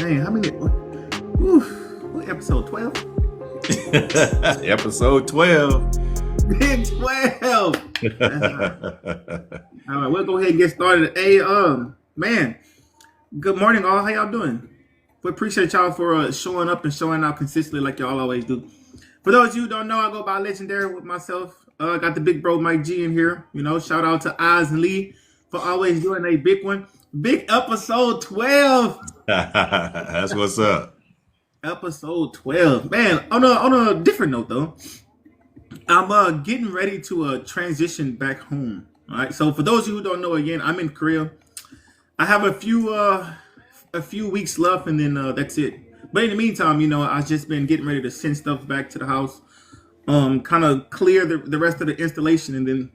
Man, how many? What episode 12? Episode 12. Big 12. All right, we'll go ahead and get started. Hey, man, good morning, all. How y'all doing? We appreciate y'all for showing up and showing out consistently like y'all always do. For those of you who don't know, I go by Legendary with myself. Got the big bro Mike G in here. You know, shout out to Oz and Lee for always doing a big one. Big episode 12. That's what's up. Episode 12. Man, on a different note though, I'm getting ready to transition back home. All right. So for those of you who don't know, again, I'm in Korea. I have a few weeks left, and then that's it. But in the meantime, you know, I've just been getting ready to send stuff back to the house, kind of clear the rest of the installation, and then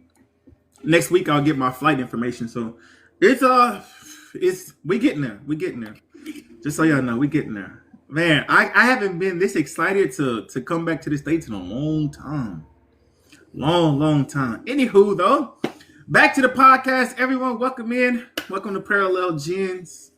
next week I'll get my flight information. So we getting there. We getting there. Just so y'all know, we getting there. Man, I haven't been this excited to come back to the States in a long time. Long time. Anywho, though, back to the podcast. Everyone, welcome in. Welcome to Parallel Gens.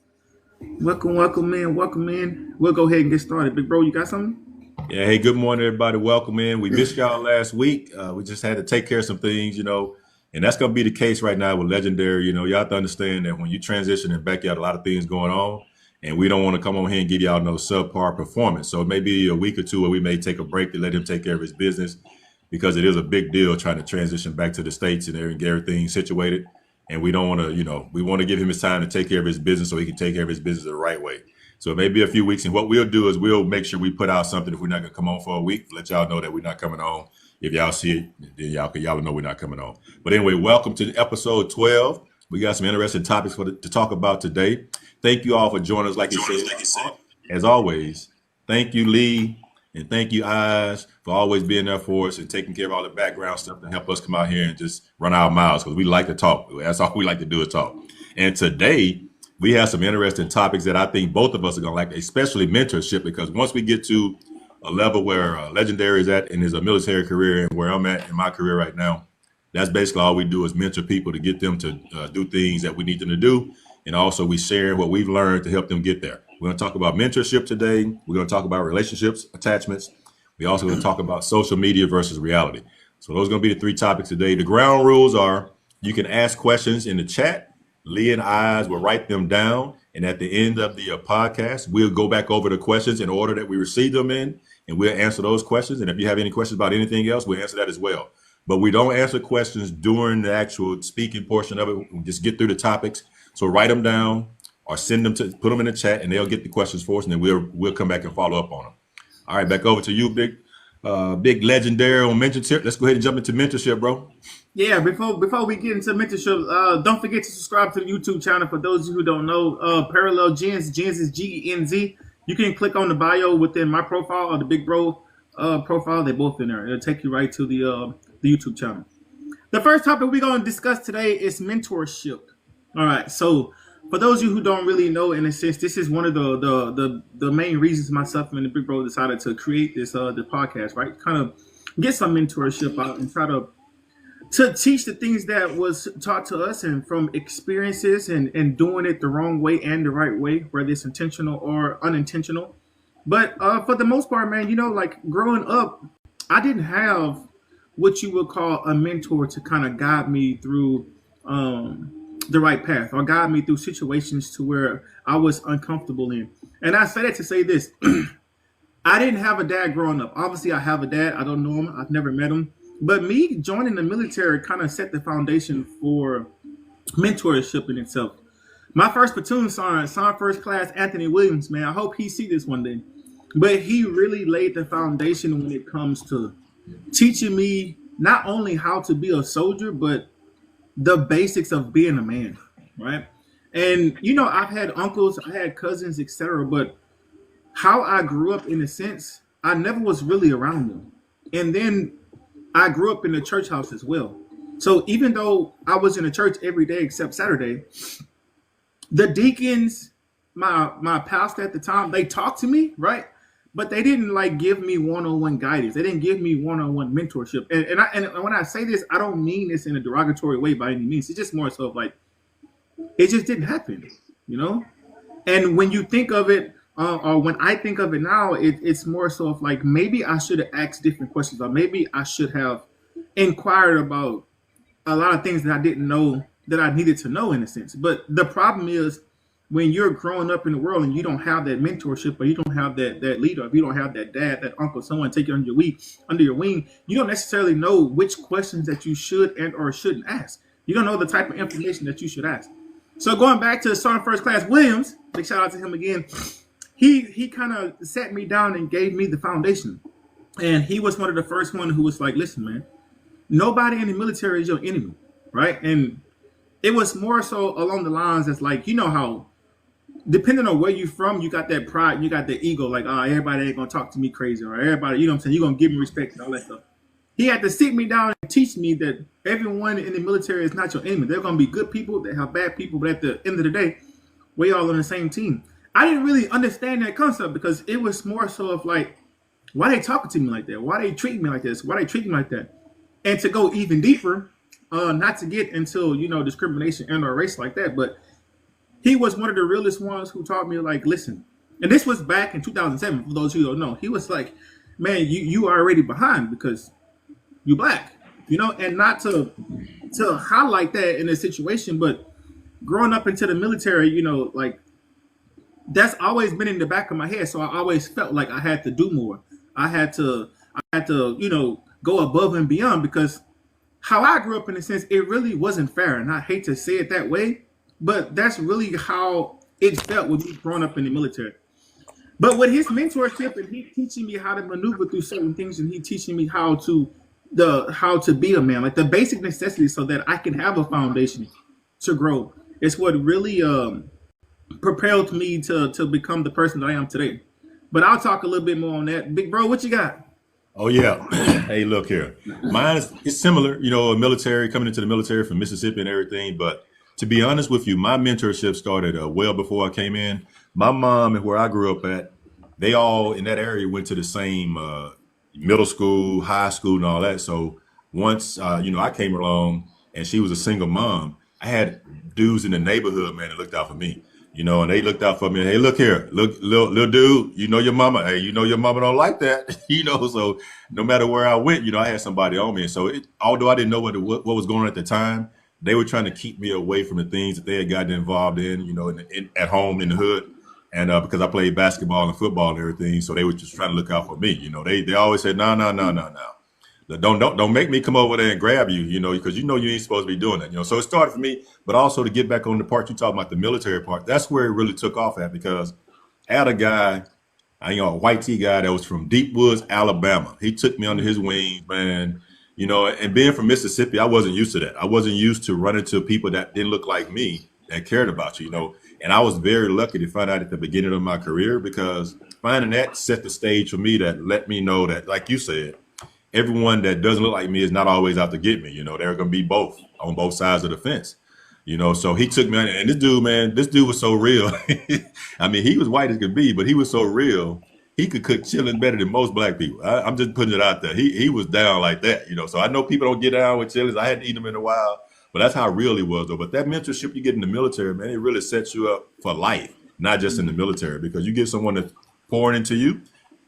Welcome in. We'll go ahead and get started. Big bro, you got something? Yeah, hey, good morning, everybody. Welcome in. We missed y'all last week. We just had to take care of some things, you know, and that's going to be the case right now with Legendary. You know, y'all have to understand that when you transition and back, you have a lot of things going on, and we don't want to come on here and give y'all no subpar performance. So maybe a week or two where we may take a break to let him take care of his business, because it is a big deal trying to transition back to the States and get everything situated. And we don't want to, you know, we want to give him his time to take care of his business so he can take care of his business the right way. So it may be a few weeks. And what we'll do is we'll make sure we put out something if we're not going to come on for a week. Let y'all know that we're not coming on. If y'all see it, then y'all know we're not coming on. But anyway, welcome to episode 12. We got some interesting topics to talk about today. Thank you all for joining us. Like you said, as always, thank you, Lee. And thank you, Eyes, for always being there for us and taking care of all the background stuff to help us come out here and just run our mouths, because we like to talk. That's all we like to do is talk. And today, we have some interesting topics that I think both of us are going to like, especially mentorship, because once we get to a level where Legendary is at in his military career and where I'm at in my career right now, that's basically all we do is mentor people to get them to do things that we need them to do. And also we share what we've learned to help them get there. We're going to talk about mentorship today. We're going to talk about relationships, attachments. We're also going to talk about social media versus reality. So those are going to be the three topics today. The ground rules are you can ask questions in the chat. Lee and Eyes will write them down. And at the end of the podcast, we'll go back over the questions in order that we receive them in, and we'll answer those questions. And if you have any questions about anything else, we'll answer that as well. But we don't answer questions during the actual speaking portion of it. We just get through the topics. So write them down or put them in the chat, and they'll get the questions for us, and then we'll come back and follow up on them. All right, back over to you, big Legendary on mentorship. Let's go ahead and jump into mentorship, bro. Yeah, before we get into mentorship, don't forget to subscribe to the YouTube channel. For those of you who don't know, Parallel Gens is Genz. You can click on the bio within my profile or the Big Bro profile. They're both in there. It'll take you right to the YouTube channel. The first topic we're going to discuss today is mentorship. All right, so for those of you who don't really know, in a sense, this is one of the main reasons myself and the Big Bro decided to create this the podcast, right? Kind of get some mentorship out and try to teach the things that was taught to us and from experiences and doing it the wrong way and the right way, whether it's intentional or unintentional. But for the most part, man, you know, like growing up, I didn't have what you would call a mentor to kind of guide me through the right path or guide me through situations to where I was uncomfortable in. And I say that to say this. I didn't have a dad growing up. Obviously, I have a dad. I don't know him. I've never met him. But me joining the military kind of set the foundation for mentorship in itself. My first platoon sergeant, First Class Anthony Williams, man, I hope he see this one day. But he really laid the foundation when it comes to teaching me not only how to be a soldier, but the basics of being a man, right? And, you know, I've had uncles, I had cousins, etc. But how I grew up, in a sense, I never was really around them. And then I grew up in the church house as well. So even though I was in the church every day except Saturday, the deacons, my pastor at the time, they talked to me, right? But they didn't like give me one-on-one guidance. They didn't give me one-on-one mentorship. And when I say this, I don't mean this in a derogatory way by any means. It's just more so of like, it just didn't happen, you know? And when you think of it, or when I think of it now, it's more so of like maybe I should have asked different questions, or maybe I should have inquired about a lot of things that I didn't know that I needed to know in a sense. But the problem is when you're growing up in the world and you don't have that mentorship, or you don't have that leader, if you don't have that dad, that uncle, someone take it under your wing, you don't necessarily know which questions that you should and or shouldn't ask. You don't know the type of information that you should ask. So going back to Sergeant First Class Williams, big shout out to him again. He kind of sat me down and gave me the foundation. And he was one of the first one who was like, listen, man, nobody in the military is your enemy, right? And it was more so along the lines as like, you know how depending on where you're from, you got that pride, you got that ego, like, oh, everybody ain't gonna talk to me crazy, or everybody, you know what I'm saying, you're gonna give me respect and all that stuff. He had to sit me down and teach me that everyone in the military is not your enemy. They're gonna be good people, they have bad people, but at the end of the day, we all on the same team. I didn't really understand that concept because it was more so of like, why they talking to me like that? Why they treating me like this? Why they treat me like that? And to go even deeper, not to get into, you know, discrimination and or race like that, but he was one of the realest ones who taught me like, listen, and this was back in 2007. For those who don't know, he was like, man, you are already behind because you black, you know, and not to highlight that in a situation, but growing up into the military, you know, like that's always been in the back of my head. So I always felt like I had to do more. I had to, you know, go above and beyond because how I grew up in a sense, it really wasn't fair. And I hate to say it that way, but that's really how it felt with me growing up in the military. But with his mentorship and he teaching me how to maneuver through certain things, and he teaching me how to be a man, like the basic necessities, so that I can have a foundation to grow. It's what really propelled me to become the person that I am today. But I'll talk a little bit more on that. Big bro, what you got? Oh yeah. Hey, look here. Mine is it's similar, you know, military coming into the military from Mississippi and everything. But to be honest with you, my mentorship started well before I came in. My mom and where I grew up at, they all in that area went to the same middle school, high school, and all that. So once you know I came along and she was a single mom, I had dudes in the neighborhood, man, that looked out for me. You know, and they looked out for me. Hey, look here, look, little dude. You know your mama. Hey, you know your mama don't like that. You know, so no matter where I went, you know, I had somebody on me. And so, although I didn't know what was going on at the time, they were trying to keep me away from the things that they had gotten involved in. You know, at home in the hood, and because I played basketball and football and everything, so they were just trying to look out for me. You know, they always said, no, no, no, no, no. Don't make me come over there and grab you, you know, because you know you ain't supposed to be doing that, you know. So it started for me, but also to get back on the part you talking about, the military part. That's where it really took off at because I had a guy, you know, a white T guy that was from Deep Woods, Alabama. He took me under his wings, man. You know, and being from Mississippi, I wasn't used to that. I wasn't used to running to people that didn't look like me that cared about you, you know. And I was very lucky to find out at the beginning of my career because finding that set the stage for me that let me know that, like you said, everyone that doesn't look like me is not always out to get me. You know, they're going to be both on both sides of the fence. You know, so he took me on, and this dude, man, this dude was so real. I mean, he was white as could be, but he was so real. He could cook chillin' better than most black people. I'm just putting it out there. He was down like that, you know. So I know people don't get down with chillins. I hadn't eaten them in a while, but that's how real he was, though. But that mentorship you get in the military, man, it really sets you up for life, not just in the military, because you get someone that's pouring into you,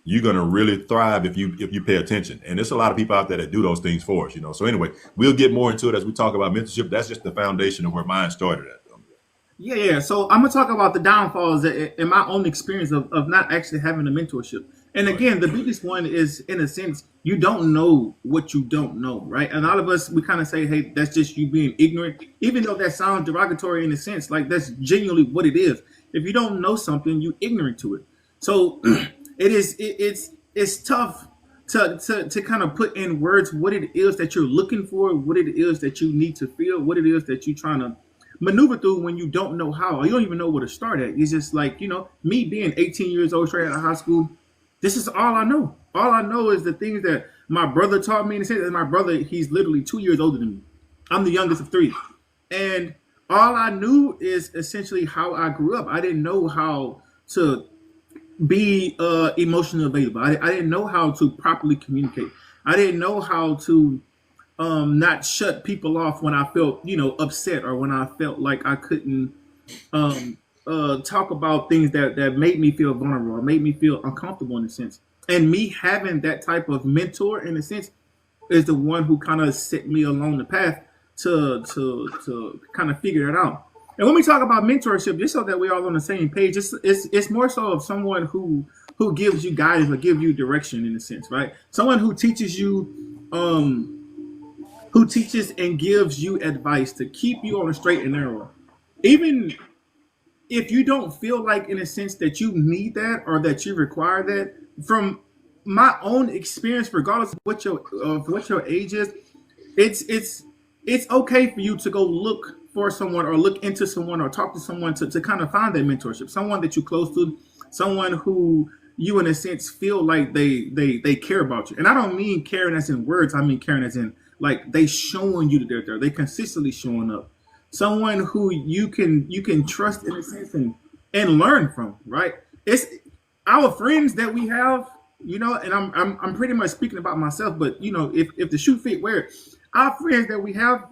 you're gonna really thrive if you pay attention. And there's a lot of people out there that do those things for us, you know. So anyway, we'll get more into it as we talk about mentorship. That's just the foundation of where mine started at. Yeah, yeah. So I'm gonna talk about the downfalls in my own experience of not actually having a mentorship. And Right. again, the biggest one is, in a sense, you don't know what you don't know, right? And all of us, we kind of say, hey, that's just you being ignorant, even though that sounds derogatory in a sense, like that's genuinely what it is. If you don't know something, you ignorant to it. So it's tough to kind of put in words what it is that you're looking for, what it is that you need to feel, what it is that you're trying to maneuver through when you don't know how, or you don't even know where to start at. It's just like, you know, me being 18 years old straight out of high school, this is all I know. All I know is the things that my brother taught me. And say that my brother, he's literally 2 years older than me. I'm the youngest of three. And all I knew is essentially how I grew up. I didn't know how to be emotionally available. I didn't know how to properly communicate. I didn't know how to not shut people off when I felt, you know, upset, or when I felt like I couldn't talk about things that made me feel vulnerable or made me feel uncomfortable in a sense. And me having that type of mentor in a sense is the one who kind of set me along the path to kind of figure it out. And when we talk about mentorship, just so that we're all on the same page, it's more so of someone who gives you guidance or give you direction in a sense, right? Someone who teaches you, who teaches and gives you advice to keep you on the straight and narrow. Even if you don't feel like in a sense that you need that or that you require that, from my own experience, regardless of what your age is, it's okay for you to go look for someone or look into someone or talk to someone to kind of find that mentorship, someone that you're close to, someone who you in a sense feel like they care about you. And I don't mean caring as in words, I mean caring as in like they showing you that they're there, they consistently showing up, someone who you can trust in a sense and learn from, right? It's our friends that we have, and I'm pretty much speaking about myself, but if the shoe fit, wear it. Our friends that we have,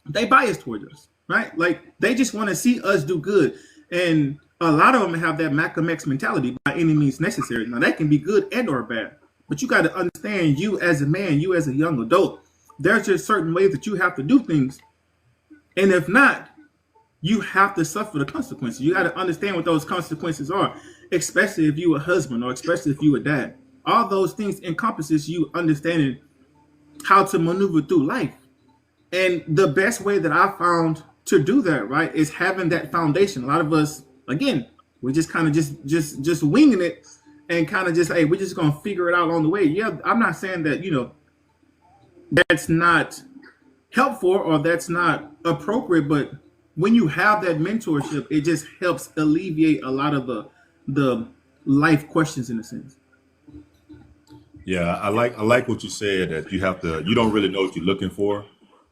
they bias towards us, right? Like they just want to see us do good, and a lot of them have that Malcolm X mentality, by any means necessary. Now that can be good and or bad, but you got to understand, you as a man, you as a young adult, there's just certain ways that you have to do things, and if not, you have to suffer the consequences. You got to understand what those consequences are, especially if you a husband or especially if you a dad. All those things encompasses you understanding how to maneuver through life. And the best way that I found to do that, right, is having that foundation. A lot of us, again, we're just kind of just winging it and kind of just, hey, we're just gonna figure it out along the way. Yeah, I'm not saying that that's not helpful or that's not appropriate, but when you have that mentorship, it just helps alleviate a lot of the life questions in a sense. Yeah, I like what you said, that you don't really know what you're looking for,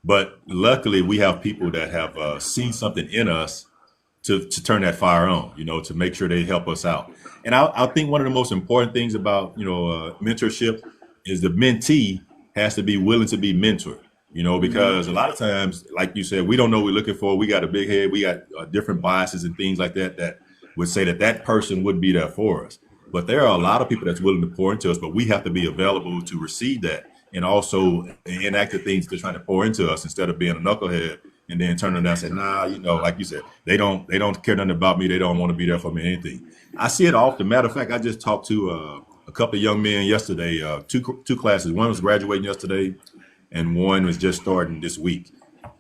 but luckily we have people that have seen something in us to turn that fire on, to make sure they help us out. And I think one of the most important things about mentorship is the mentee has to be willing to be mentored. Because a lot of times, like you said, we don't know what we're looking for. We got a big head. We got different biases and things like that would say that person wouldn't be there for us. But there are a lot of people that's willing to pour into us, but we have to be available to receive that and also enact the things they're trying to pour into us instead of being a knucklehead and then turning around and saying, nah, like you said, they don't care nothing about me. They don't want to be there for me, anything. I see it often. Matter of fact, I just talked to a couple of young men yesterday, two classes. One was graduating yesterday and one was just starting this week.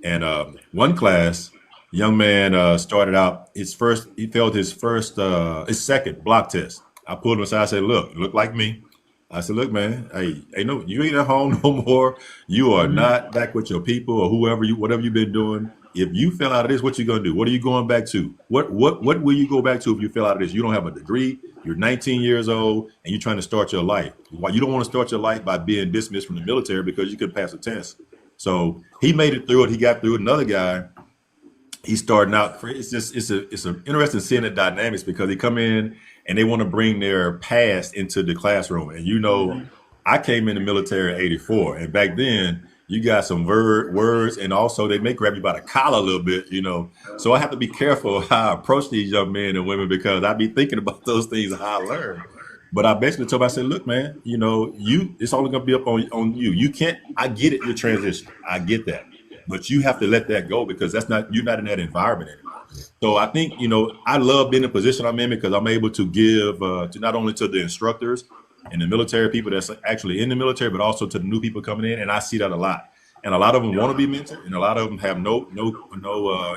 And one class, young man started out he failed his second block test. I pulled him aside. I said, look, you look like me. I said, look, man, hey, you ain't at home no more. You are not back with your people or whatever you've been doing. If you fell out of this, what you gonna do? What are you going back to? What will you go back to if you fell out of this? You don't have a degree. You're 19 years old and you're trying to start your life. Why you don't want to start your life by being dismissed from the military because you couldn't pass a test. So he made it through it. He got through it. Another guy, he's starting out. It's an interesting seeing the dynamics because they come in and they want to bring their past into the classroom. And I came in the military in '84, and back then you got some words, and also they may grab you by the collar a little bit, So I have to be careful how I approach these young men and women because I be thinking about those things and how I learn. But I basically told him, I said, look, man, it's only gonna be up on you. You can't. I get it, your transition. I get that, but you have to let that go because you're not in that environment anymore. So I think, I love being in the position I'm in because I'm able to give to not only to the instructors and the military people that's actually in the military, but also to the new people coming in. And I see that a lot. And a lot of them want to be mentored, and a lot of them have no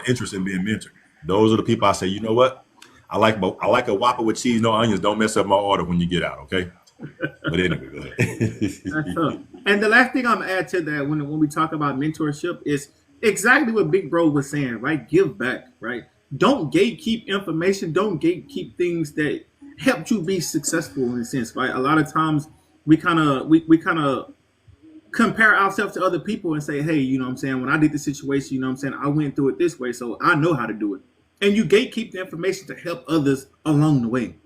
interest in being mentored. Those are the people I say, you know what? I like a Whopper with cheese, no onions. Don't mess up my order when you get out, okay? But anyway, go ahead. And the last thing I'm gonna add to that when we talk about mentorship is exactly what Big Bro was saying, right? Give back, right? Don't gatekeep information. Don't gatekeep things that help you be successful in a sense, right? A lot of times we kind of compare ourselves to other people and say, hey, what I'm saying? When I did the situation, what I'm saying? I went through it this way, so I know how to do it. And you gatekeep the information to help others along the way.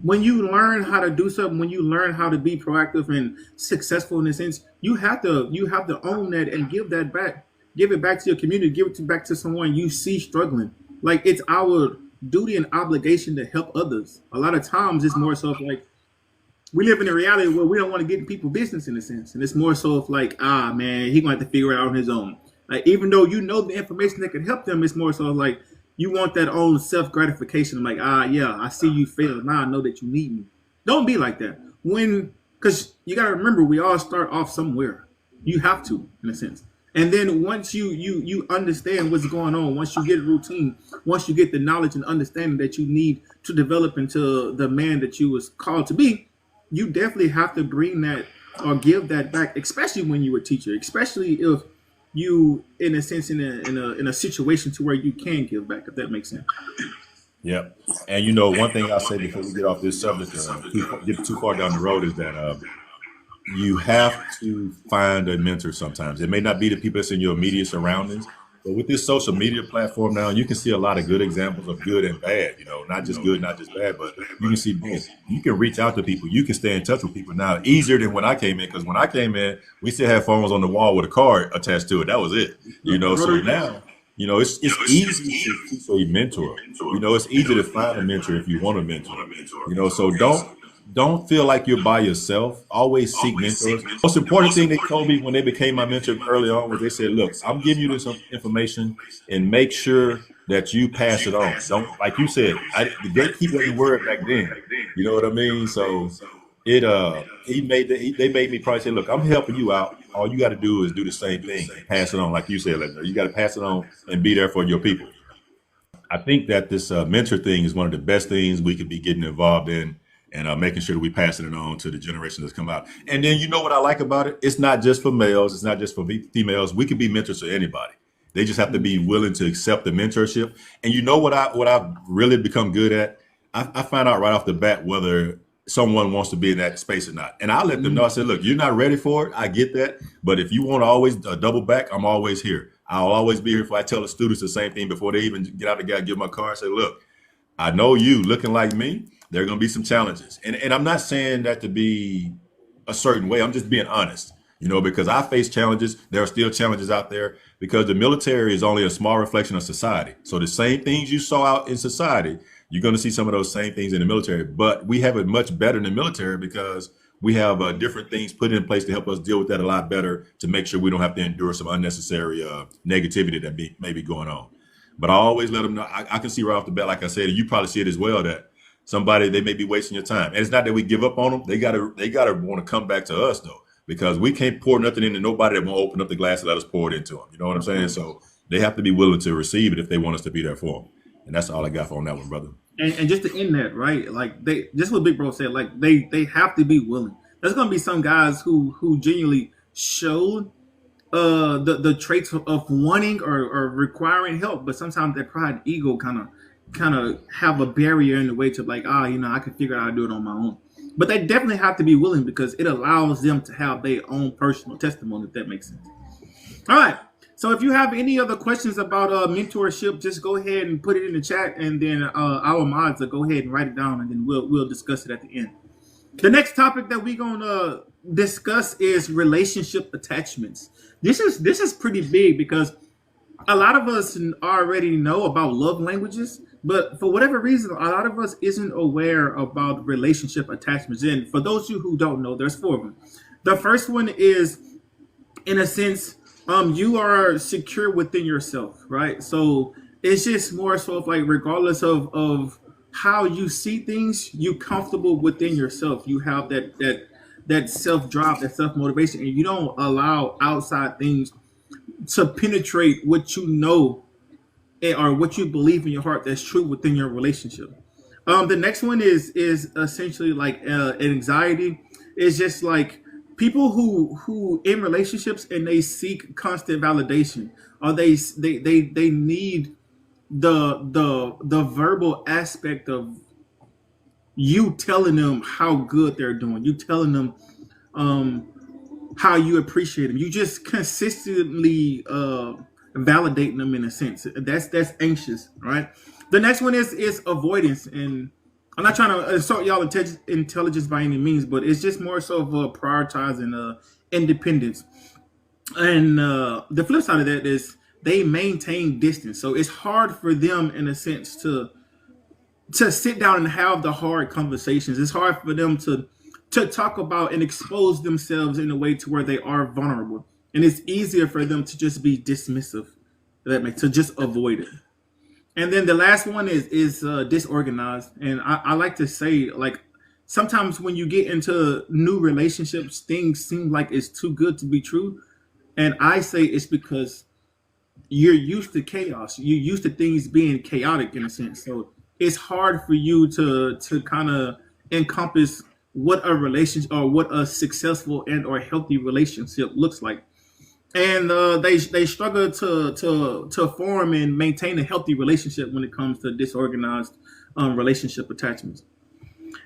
When you learn how to do something, when you learn how to be proactive and successful in a sense, you have to own that and give that back. Give it back to your community. Give it back to someone you see struggling. Like it's our duty and obligation to help others. A lot of times it's more so of like we live in a reality where we don't want to get in people's business in a sense. And it's more so of like, man, he gonna have to figure it out on his own. Like even though you know the information that can help them, it's more so of like you want that own self gratification. Like, yeah, I see you fail. Now I know that you need me. Don't be like that. Because you gotta remember, we all start off somewhere. You have to, in a sense. And then once you understand what's going on, once you get a routine, once you get the knowledge and understanding that you need to develop into the man that you was called to be, you definitely have to bring that or give that back, especially when you're a teacher, especially if you, in a sense, in a situation to where you can give back, if that makes sense. Yep. And one thing I'll say before we get off this subject, get too far down the road, is that you have to find a mentor sometimes. It may not be the people that's in your immediate surroundings, but with this social media platform now, you can see a lot of good examples of good and bad, not just good, not just bad, but you can see both. You can reach out to people. You can stay in touch with people now easier than when I came in, because when I came in, we still had phones on the wall with a card attached to it. That was it. So now, it's easy to keep a mentor. It's easy to find a mentor if you want a mentor. So don't feel like you're by yourself. Always seek mentors. Most important thing they told me when they became my mentor early on was they said, look, I'm giving you this information and make sure that you pass it on. Don't, like you said, the gatekeeper ain't word back then. You know what I mean? So they made me probably say, look, I'm helping you out. All you got to do is do the same thing, pass it on. Like you said, you got to pass it on and be there for your people. I think that this mentor thing is one of the best things we could be getting involved in, and making sure that we passing it on to the generation that's come out. And then what I like about it? It's not just for males. It's not just for females. We can be mentors to anybody. They just have to be willing to accept the mentorship. And what I've really become good at? I find out right off the bat whether someone wants to be in that space or not. And I let them know. I said, look, you're not ready for it. I get that. But if you want to always double back, I'm always here. I'll always be here. If I tell the students the same thing before they even get out the gate, give my car and say, look, I know you looking like me. There are going to be some challenges. And I'm not saying that to be a certain way. I'm just being honest, because I face challenges. There are still challenges out there because the military is only a small reflection of society. So the same things you saw out in society, you're going to see some of those same things in the military. But we have it much better in the military because we have different things put in place to help us deal with that a lot better, to make sure we don't have to endure some unnecessary negativity that may be going on. But I always let them know. I can see right off the bat, like I said, and you probably see it as well, that somebody, they may be wasting your time. And it's not that we give up on them. They gotta want to come back to us though, because we can't pour nothing into nobody that won't open up the glass and let us pour it into them. You know what I'm saying? So they have to be willing to receive it if they want us to be there for them. And that's all I got on that one, brother. And just to end that, right? Like just what Big Bro said, like they have to be willing. There's gonna be some guys who genuinely showed the traits of wanting or requiring help, but sometimes their pride and ego kind of have a barrier in the way to like, I can figure out how to do it on my own. But they definitely have to be willing because it allows them to have their own personal testimony, if that makes sense. All right. So if you have any other questions about mentorship, just go ahead and put it in the chat, and then our mods will go ahead and write it down, and then we'll discuss it at the end. The next topic that we're gonna discuss is relationship attachments. This is pretty big because a lot of us already know about love languages, but for whatever reason, a lot of us isn't aware about relationship attachments. And for those of you who don't know, there's 4 of them. The first one is, in a sense, you are secure within yourself, right? So it's just more so of like, regardless of how you see things, you comfortable within yourself. You have that self drive, that self motivation, and you don't allow outside things to penetrate what you know or what you believe in your heart that's true within your relationship. The next one is essentially like anxiety. It's just like people who in relationships and they seek constant validation, or they need the verbal aspect of you telling them how good they're doing, you telling them how you appreciate them, you just consistently validating them in a sense. That's anxious, right? The next one is avoidance, and I'm not trying to insult y'all intelligence by any means, but it's just more so of prioritizing independence. And the flip side of that is they maintain distance, so it's hard for them in a sense to to sit down and have the hard conversations. It's hard for them to talk about and expose themselves in a way to where they are vulnerable, and it's easier for them to just be dismissive. That makes to just avoid it. And then the last one is disorganized, and I like to say like sometimes when you get into new relationships, things seem like it's too good to be true, and I say it's because you're used to chaos. You're used to things being chaotic in a sense. So it's hard for you to kind of encompass what a relationship or what a successful and or healthy relationship looks like. And they struggle to form and maintain a healthy relationship when it comes to disorganized relationship attachments.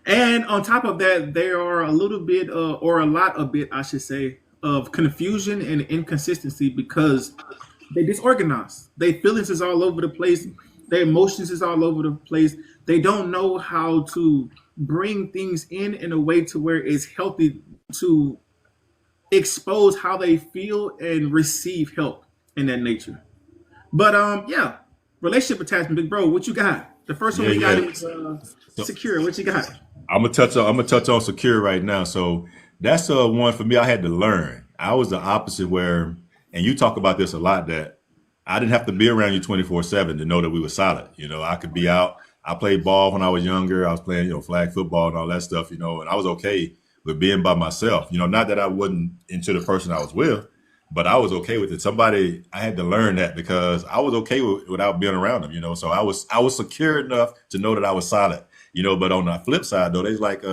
And on top of that, there are a little bit or a lot of bit, I should say, of confusion and inconsistency because they disorganized. Their feelings is all over the place. Their emotions is all over the place. They don't know how to bring things in a way to where it's healthy to expose how they feel and receive help in that nature. But yeah, relationship attachment, big bro. What you got? The first one Yeah, we got yeah. is So secure. What you got? I'm gonna touch on secure right now. So that's one for me. I had to learn. I was the opposite where, and you talk about this a lot, that I didn't have to be around you 24/7 to know that we were solid. I could be out. I played ball when I was younger. I was playing, flag football and all that stuff. And I was okay with being by myself. Not that I wasn't into the person I was with, but I was okay with it. I had to learn that because I was okay without being around them. So I was secure enough to know that I was solid. But on the flip side though, they's like,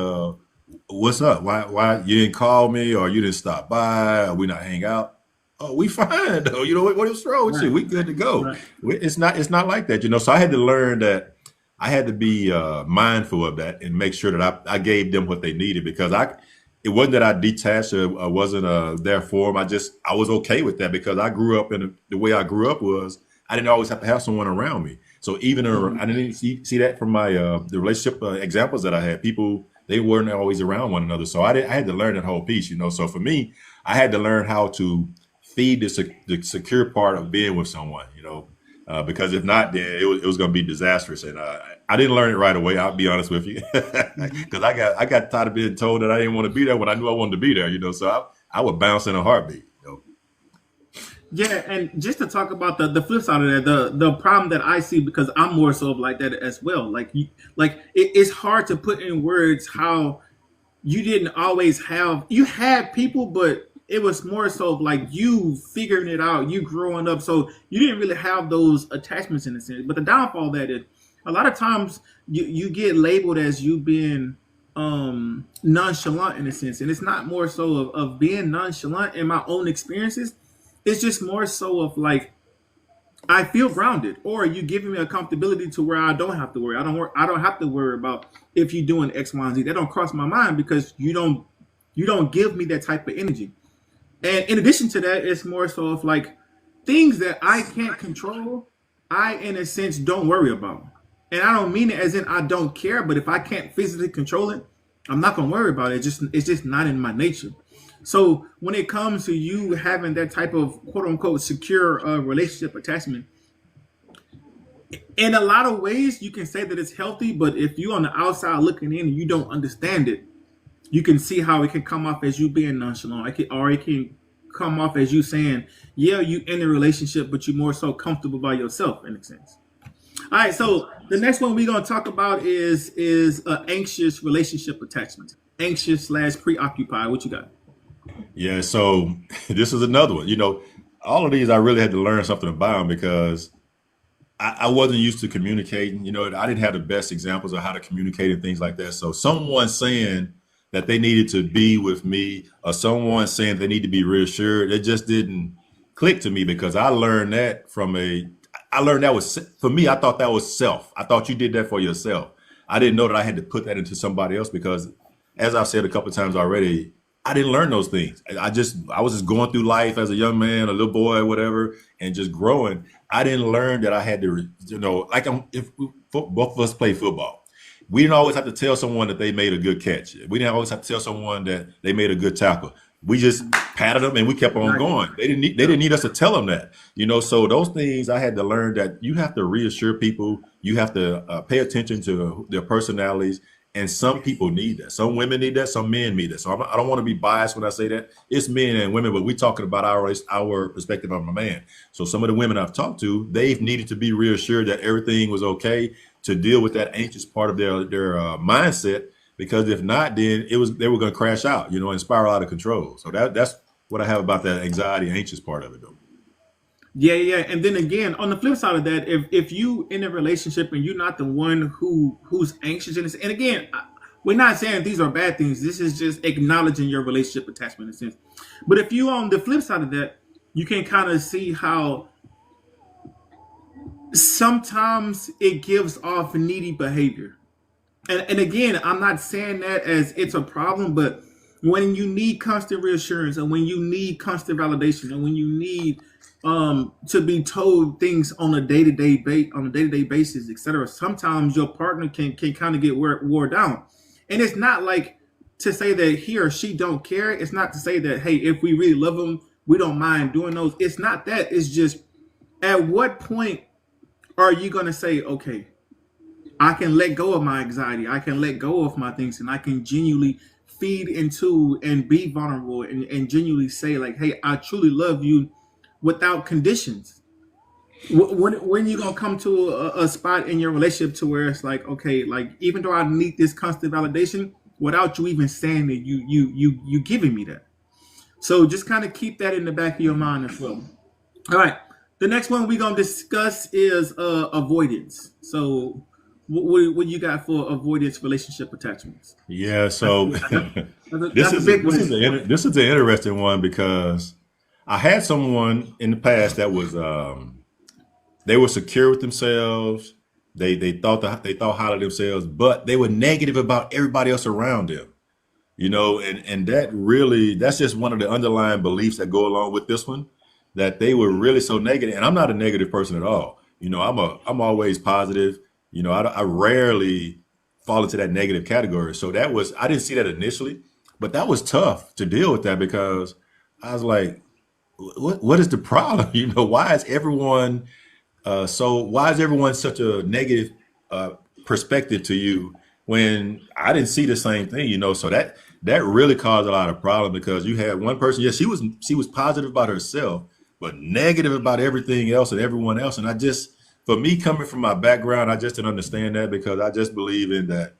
what's up? Why you didn't call me or you didn't stop by or we not hang out? Oh, we fine though. What's wrong with you? Right, We good to go. right. It's not like that. So I had to learn that I had to be mindful of that and make sure that I gave them what they needed because it wasn't that I detached or wasn't there for them. I was okay with that because I grew up in the way I grew up was I didn't always have to have someone around me. So even Mhm. I didn't see that from my the relationship examples that I had. People they weren't always around one another. So I had to learn that whole piece. So for me, I had to learn how to feed the secure part of being with someone. Because if not, then it was going to be disastrous. And I didn't learn it right away. I'll be honest with you, Mhm. because I got tired of being told that I didn't want to be there when I knew I wanted to be there. So I would bounce in a heartbeat. Yeah, and just to talk about the flip side of that, the problem that I see because I'm more so of like that as well. It's hard to put in words how you didn't always have you had people, but it was more so of like you figuring it out, you growing up, so you didn't really have those attachments in a sense. But the downfall of that is a lot of times you get labeled as you being nonchalant in a sense, and it's not more so of being nonchalant in my own experiences. It's just more so of like I feel grounded, or you giving me a comfortability to where I don't have to worry. I don't have to worry about if you're doing X, Y, and Z. That don't cross my mind because you don't give me that type of energy. And in addition to that, it's more so of like things that I can't control. I, in a sense, don't worry about. And I don't mean it as in I don't care, but if I can't physically control it, I'm not gonna worry about it. It's just not in my nature. So when it comes to you having that type of quote unquote secure relationship attachment, in a lot of ways you can say that it's healthy, but if you on the outside looking in and you don't understand it, you can see how it can come off as you being nonchalant. Or it can come off as you saying, yeah, you in a relationship, but you're more so comfortable by yourself in a sense. All right, so the next one we're gonna talk about is anxious relationship attachment. Anxious slash preoccupied. What you got? Yeah. So this is another one. All of these I really had to learn something about them because I wasn't used to communicating. I didn't have the best examples of how to communicate and things like that. So someone saying that they needed to be with me or someone saying they need to be reassured, it just didn't click to me because I learned that was for me. I thought that was self. I thought you did that for yourself. I didn't know that I had to put that into somebody else because, as I've said a couple of times already, I didn't learn those things. I was just going through life as a young man, a little boy, whatever, and just growing. I didn't learn that I had to, like if both of us play football, we didn't always have to tell someone that they made a good catch. We didn't always have to tell someone that they made a good tackle. We just patted them and we kept on Exactly. going. They didn't need us to tell them that, So those things I had to learn that you have to reassure people. You have to pay attention to their personalities. And some people need that. Some women need that. Some men need that. So I don't want to be biased when I say that. It's men and women, but we're talking about our perspective of a man. So some of the women I've talked to, they've needed to be reassured that everything was okay to deal with that anxious part of their mindset. Because if not, then they were going to crash out, and spiral out of control. So that's what I have about that anxiety, anxious part of it, though. Yeah, yeah. And then again, on the flip side of that, if you in a relationship and you're not the one who's anxious in this, and again, we're not saying these are bad things. This is just acknowledging your relationship attachment in a sense. But if you on the flip side of that, you can kind of see how sometimes it gives off needy behavior. And again, I'm not saying that as it's a problem, but when you need constant reassurance and when you need constant validation and when you need to be told things on a day-to-day basis, etc., sometimes your partner can kind of get wore down. And it's not like to say that he or she don't care. It's not to say that, hey, if we really love them, we don't mind doing those. It's not that. It's just, at what point are you going to say, okay, I can let go of my anxiety. I can let go of my things, and I can genuinely feed into and be vulnerable and genuinely say, like, hey, I truly love you without conditions. When you gonna come to a spot in your relationship to where it's like, okay, like, even though I need this constant validation, without you even saying that you giving me that. So just kind of keep that in the back of your mind as well. All right. The next one we're gonna discuss is avoidance. So what you got for avoidance relationship attachments? Yeah. So That's a big one. this is an interesting one because I had someone in the past that was they were secure with themselves. They thought highly of themselves, but they were negative about everybody else around them. And that's just one of the underlying beliefs that go along with this one, that they were really so negative. And I'm not a negative person at all. I'm always positive. I rarely fall into that negative category. So I didn't see that initially, but that was tough to deal with that because I was like, what is the problem? Why is everyone such a negative perspective to you when I didn't see the same thing? So that really caused a lot of problem because you had one person, yes, she was positive about herself, but negative about everything else and everyone else. And for me, coming from my background, I just didn't understand that because I just believe in that.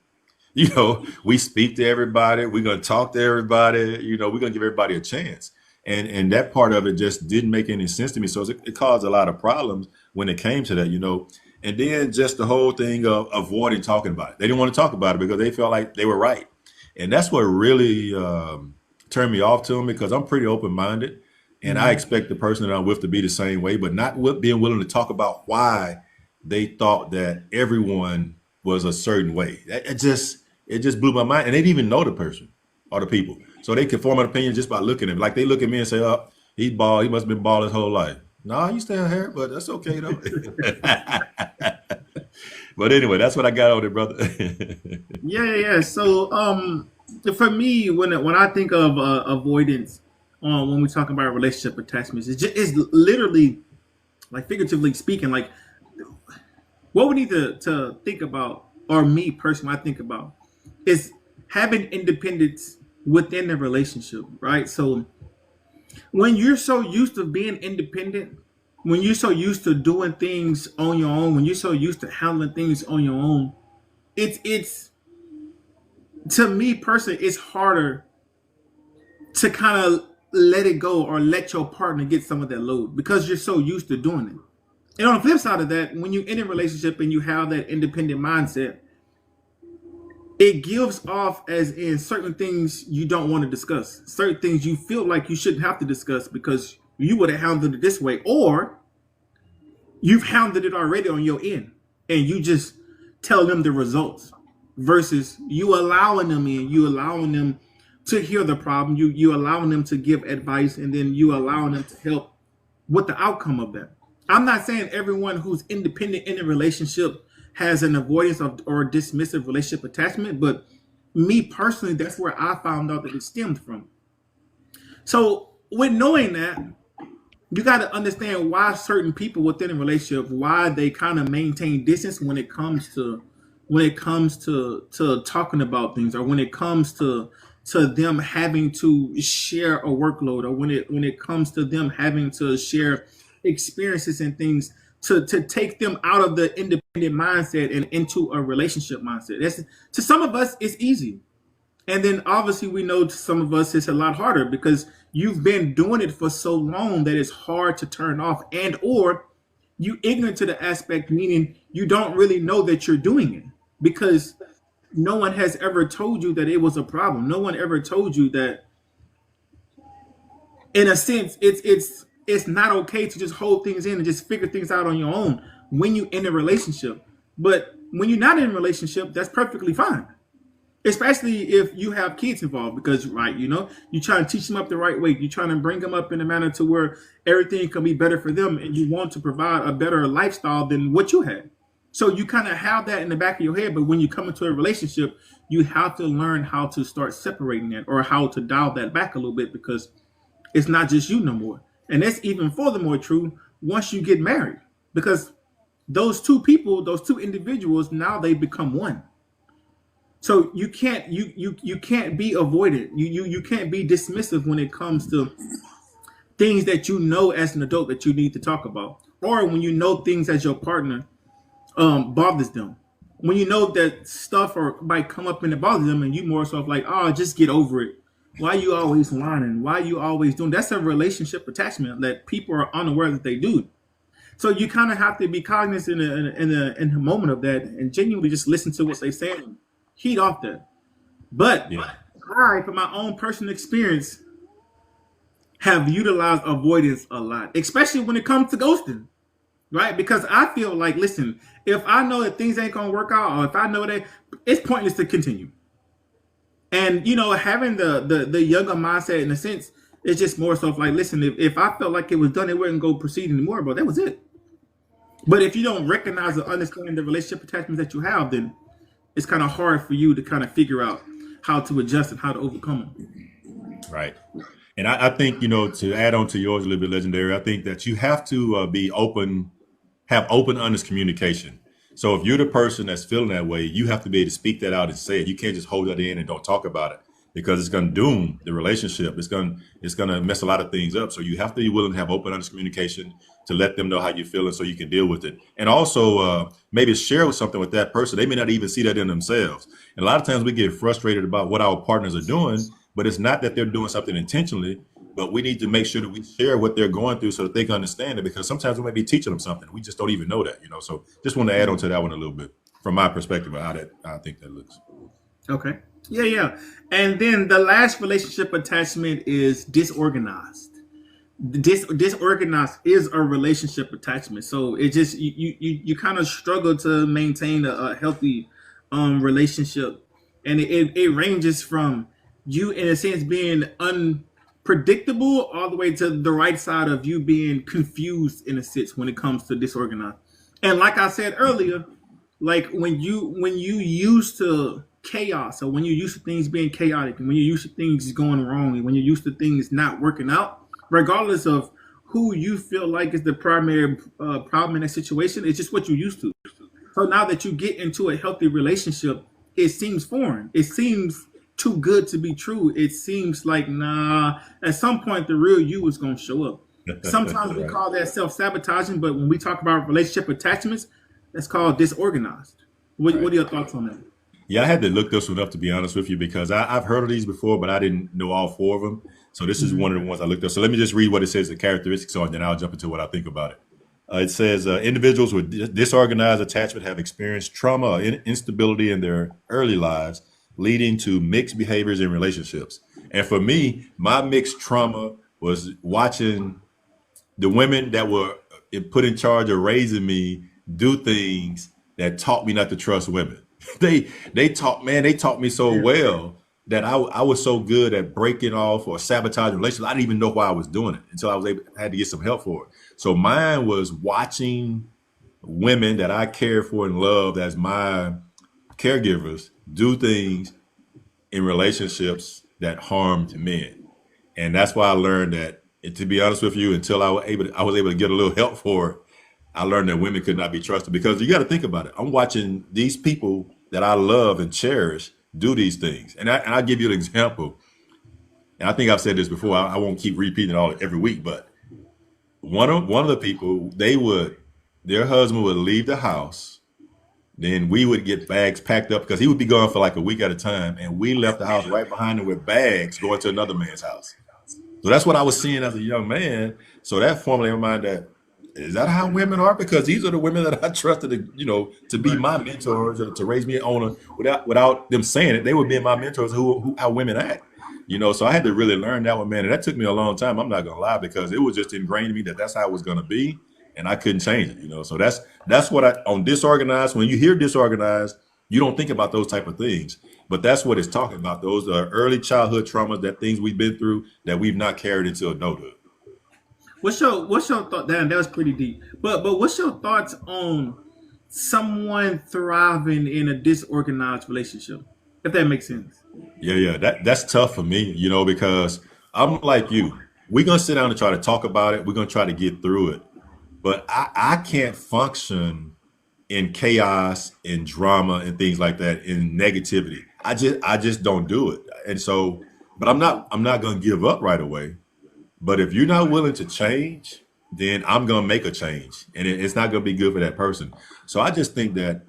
We speak to everybody, we're gonna talk to everybody, we're gonna give everybody a chance. And that part of it just didn't make any sense to me. So it caused a lot of problems when it came to that, And then just the whole thing of avoiding talking about it. They didn't want to talk about it because they felt like they were right. And that's what really turned me off to them because I'm pretty open-minded. And I expect the person that I'm with to be the same way, but not being willing to talk about why they thought that everyone was a certain way. It just blew my mind. And they didn't even know the person or the people. So they can form an opinion just by looking at him. Like they look at me and say, oh, he's bald. He must have been bald his whole life. No, he still have hair, but that's okay though. But anyway, that's what I got on it, brother. Yeah. So for me, when I think of avoidance, when we talk about relationship attachments, it's literally, like, figuratively speaking, like, what we need to think about, or me personally, I think about, is having independence within the relationship, right? So when you're so used to being independent, when you're so used to doing things on your own, when you're so used to handling things on your own, it's to me personally, it's harder to kind of let it go or let your partner get some of that load because you're so used to doing it. And on the flip side of that, when you're in a relationship and you have that independent mindset, it gives off as in certain things you don't want to discuss, certain things you feel like you shouldn't have to discuss because you would have handled it this way, or you've handled it already on your end and you just tell them the results versus you allowing them in, you allowing them to hear the problem, you allowing them to give advice, and then you allowing them to help with the outcome of that. I'm not saying everyone who's independent in a relationship has an avoidance of or dismissive relationship attachment, but me personally, that's where I found out that it stemmed from. So with knowing that, you got to understand why certain people within a relationship, why they kind of maintain distance when it comes to talking about things, or when it comes to them having to share a workload, or when it comes to them having to share experiences and things to take them out of the independent mindset and into a relationship mindset. That's, to some of us it's easy, and then obviously we know to some of us it's a lot harder because you've been doing it for so long that it's hard to turn off, and or you ignorant to the aspect, meaning you don't really know that you're doing it because no one has ever told you that it was a problem. No one ever told you that, in a sense, it's not okay to just hold things in and just figure things out on your own when you in a relationship. But when you're not in a relationship, that's perfectly fine, especially if you have kids involved, because right, you're trying to teach them up the right way, you're trying to bring them up in a manner to where everything can be better for them, and you want to provide a better lifestyle than what you had. So you kind of have that in the back of your head, but when you come into a relationship, you have to learn how to start separating that, or how to dial that back a little bit, because it's not just you no more. And that's even furthermore true once you get married, because those two people, those two individuals, now they become one. So you can't be avoided. You can't be dismissive when it comes to things that you know as an adult that you need to talk about, or when you know things as your partner bothers them. When you know that stuff or might come up and it bothers them, and you more so like, oh, just get over it. Why you always whining? Why you always doing? That's a relationship attachment that people are unaware that they do. So you kind of have to be cognizant in the moment of that, and genuinely just listen to what they say and heat off that. But Yeah. I, from my own personal experience, have utilized avoidance a lot, especially when it comes to ghosting, right? Because I feel like, listen, if I know that things ain't gonna work out, or if I know that it's pointless to continue. And having the younger mindset, in a sense, it's just more so like, listen, if I felt like it was done, it wouldn't go proceed anymore, but that was it. But if you don't recognize or understand the relationship attachments that you have, then it's kind of hard for you to kind of figure out how to adjust and how to overcome them. Right. And I think, to add on to yours a little bit, legendary, I think that you have to be open, have open, honest communication. So if you're the person that's feeling that way, you have to be able to speak that out and say it. You can't just hold that in and don't talk about it, because it's going to doom the relationship. It's going to mess a lot of things up. So you have to be willing to have open, honest communication to let them know how you're feeling so you can deal with it. And also maybe share with something with that person. They may not even see that in themselves. And a lot of times we get frustrated about what our partners are doing, but it's not that they're doing something intentionally, but we need to make sure that we share what they're going through so that they can understand it, because sometimes we may be teaching them something. We just don't even know that. So just want to add on to that one a little bit from my perspective of how that I think that looks. Okay. Yeah, yeah. And then the last relationship attachment is disorganized. Disorganized is a relationship attachment. So it just you kind of struggle to maintain a healthy relationship, and it ranges from you, in a sense, being unpredictable, all the way to the right side of you being confused, in a sense, when it comes to disorganized. And like I said earlier, like when you used to chaos, or when you're used to things being chaotic, and when you're used to things going wrong, and when you're used to things not working out, regardless of who you feel like is the primary problem in that situation, it's just what you're used to. So now that you get into a healthy relationship, it seems foreign. It seems too good to be true. It seems like, nah, at some point the real you is going to show up. Sometimes we Right. call that self-sabotaging, but when we talk about relationship attachments, that's called disorganized. What Right. are your thoughts on that? Yeah, I had to look this one up, to be honest with you, because I've heard of these before, but I didn't know all four of them. So this is one of the ones I looked up. So let me just read what it says, the characteristics are, and then I'll jump into what I think about it. It says individuals with disorganized attachment have experienced trauma or instability in their early lives, leading to mixed behaviors in relationships. And for me, my mixed trauma was watching the women that were put in charge of raising me do things that taught me not to trust women. They taught me so Yeah. well that I was so good at breaking off or sabotaging relationships. I didn't even know why I was doing it until I had to get some help for it. So mine was watching women that I cared for and loved as my caregivers do things in relationships that harmed men. And that's why I learned that, and to be honest with you, until I was able to get a little help for it, I learned that women could not be trusted because you got to think about it. I'm watching these people that I love and cherish do these things. And I'll give you an example. And I think I've said this before. I won't keep repeating it all every week, but one of the people, their husband would leave the house, then we would get bags packed up because he would be gone for like a week at a time, and we left the house right behind him with bags going to another man's house. So that's what I was seeing as a young man. So that formulated in my mind that, is that how women are? Because these are the women that I trusted to be Right. my mentors or to raise me on without them saying it. They would be my mentors who how women act. So I had to really learn that one, man. And that took me a long time. I'm not gonna lie, because it was just ingrained in me that that's how it was gonna be, and I couldn't change it. So that's what on disorganized. When you hear disorganized, you don't think about those type of things, but that's what it's talking about. Those are early childhood traumas, that things we've been through that we've not carried into adulthood. What's your thought? Damn, that was pretty deep. But what's your thoughts on someone thriving in a disorganized relationship? If that makes sense. Yeah, yeah, that's tough for me, because I'm like you. We're gonna sit down and try to talk about it. We're gonna try to get through it, but I can't function in chaos, in drama, and things like that, in negativity. I just don't do it. And so, but I'm not gonna give up right away. But if you're not willing to change, then I'm gonna make a change, and it's not gonna be good for that person. So I just think that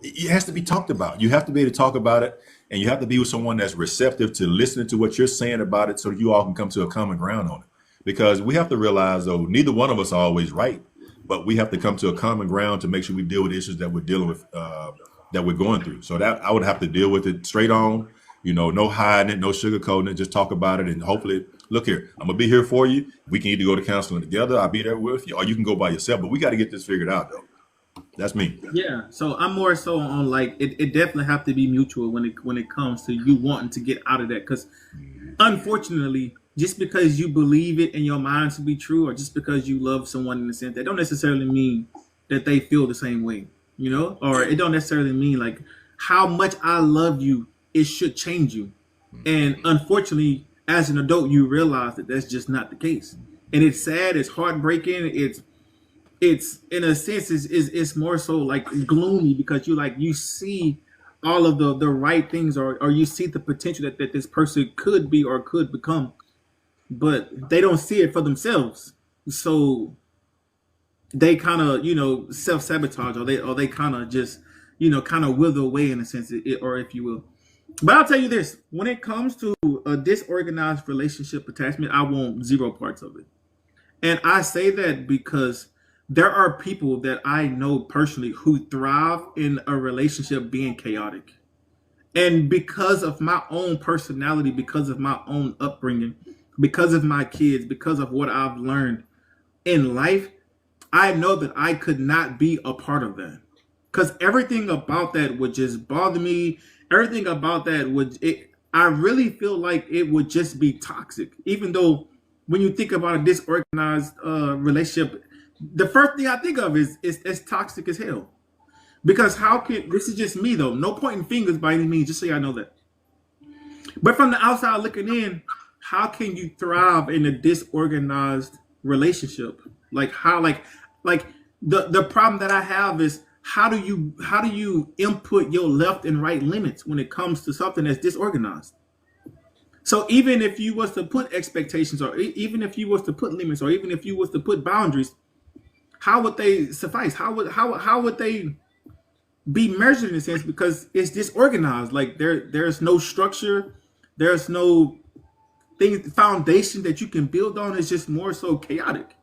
it has to be talked about. You have to be able to talk about it, and you have to be with someone that's receptive to listening to what you're saying about it, so you all can come to a common ground on it. Because we have to realize, though, neither one of us are always right, but we have to come to a common ground to make sure we deal with issues that we're dealing with, that we're going through. So that I would have to deal with it straight on, no hiding it, no sugarcoating it, just talk about it. And hopefully, look here, I'm gonna be here for you. We can either go to counseling together, I'll be there with you, or you can go by yourself. But we got to get this figured out, though. That's me. Yeah. So I'm more so on like it definitely have to be mutual when it comes to you wanting to get out of that. Because unfortunately, just because you believe it in your mind to be true, or just because you love someone in a sense, that don't necessarily mean that they feel the same way, or it don't necessarily mean like how much I love you, it should change you. And unfortunately, as an adult, you realize that that's just not the case. And it's sad, it's heartbreaking, it's in a sense it's more so like gloomy, because you see all of the right things, or you see the potential that this person could be or could become, but they don't see it for themselves. So they kind of self-sabotage, or they kind of just kind of wither away in a sense, or if you will. But I'll tell you this: when it comes to a disorganized relationship attachment, I want zero parts of it. And I say that because there are people that I know personally who thrive in a relationship being chaotic. And because of my own personality, because of my own upbringing, because of my kids, because of what I've learned in life, I know that I could not be a part of that. Because everything about that would just bother me. Everything about that I really feel like it would just be toxic. Even though when you think about a disorganized relationship, the first thing I think of is toxic as hell. Because how can this is just me though, no pointing fingers by any means, just so y'all know that. But from the outside looking in, how can you thrive in a disorganized relationship? Like how like the problem that I have is how do you input your left and right limits when it comes to something that's disorganized? So even if you was to put expectations, or even if you was to put limits, or even if you was to put boundaries, how would they suffice? How would they be measured in a sense, because it's disorganized? Like there's no structure, there's no foundation that you can build on. It's just more so chaotic.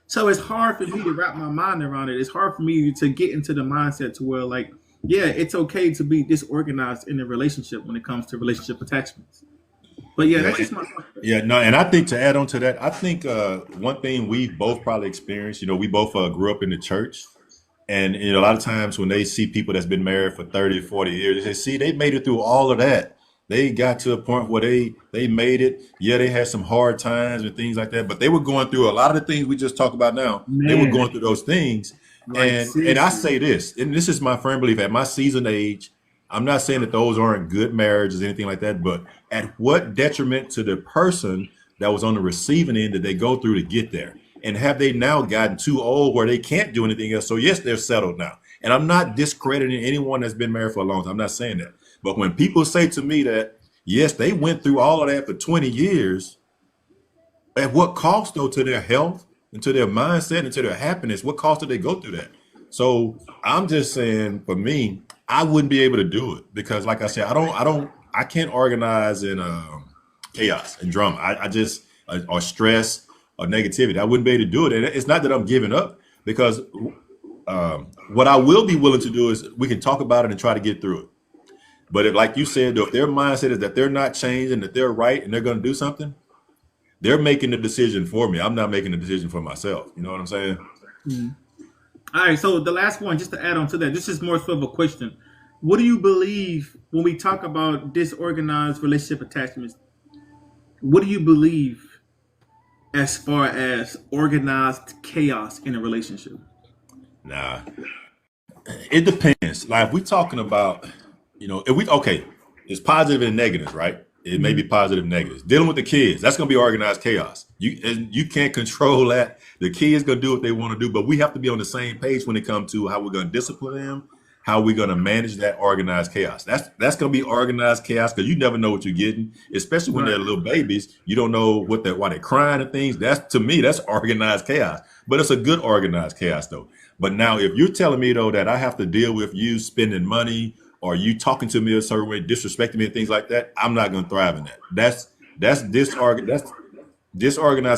So it's hard for me to wrap my mind around it. It's hard for me to get into the mindset to where like, yeah, it's okay to be disorganized in a relationship when it comes to relationship attachments. But yeah, Yeah, that's just my thought. yeah, no, and I think to add on to that, I think one thing we both probably experienced, we both grew up in the church, and a lot of times when they see people that's been married for 30, 40 years, they say, see, they made it through all of that. They got to a point where they made it. Yeah, they had some hard times and things like that, but they were going through a lot of the things we just talked about now. They were Man, going through those things. like And I seriously. say this, and this is my firm belief at my seasoned age, I'm not saying that those aren't good marriages or anything like that, but at what detriment to the person that was on the receiving end that they go through to get there? And have they now gotten too old where they can't do anything else? So yes, they're settled now. And I'm not discrediting anyone that's been married for a long time. I'm not saying that. But when people say to me that, yes, they went through all of that for 20 years, at what cost though to their health and to their mindset and to their happiness? What cost did they go through that? So I'm just saying, for me, I wouldn't be able to do it because, like I said, I can't organize in chaos and drama. I just or stress or negativity. I wouldn't be able to do it. And it's not that I'm giving up because what I will be willing to do is we can talk about it and try to get through it. But if, like you said, though, if their mindset is that they're not changing, that they're right, and they're going to do something, they're making the decision for me. I'm not making the decision for myself. You know what I'm saying? All right, so the last one, just to add on to that, this is more sort of a question. What do you believe when we talk about disorganized relationship attachments? What do you believe as far as organized chaos in a relationship? Nah, it depends. Like if we're talking about, if we okay, it's positive and negatives, right? It may be positive and negatives. Dealing with the kids, that's going to be organized chaos. You can't control that. The kids going to do what they want to do, but we have to be on the same page when it comes to how we're going to discipline them, how we're going to manage that organized chaos. That's going to be organized chaos because you never know what you're getting, especially when they're little babies. You don't know why they're crying and things. To me, that's organized chaos. But it's a good organized chaos though. But now, if you're telling me though that I have to deal with you spending money or you talking to me a certain way, disrespecting me and things like that, I'm not going to thrive in that. That's disorganized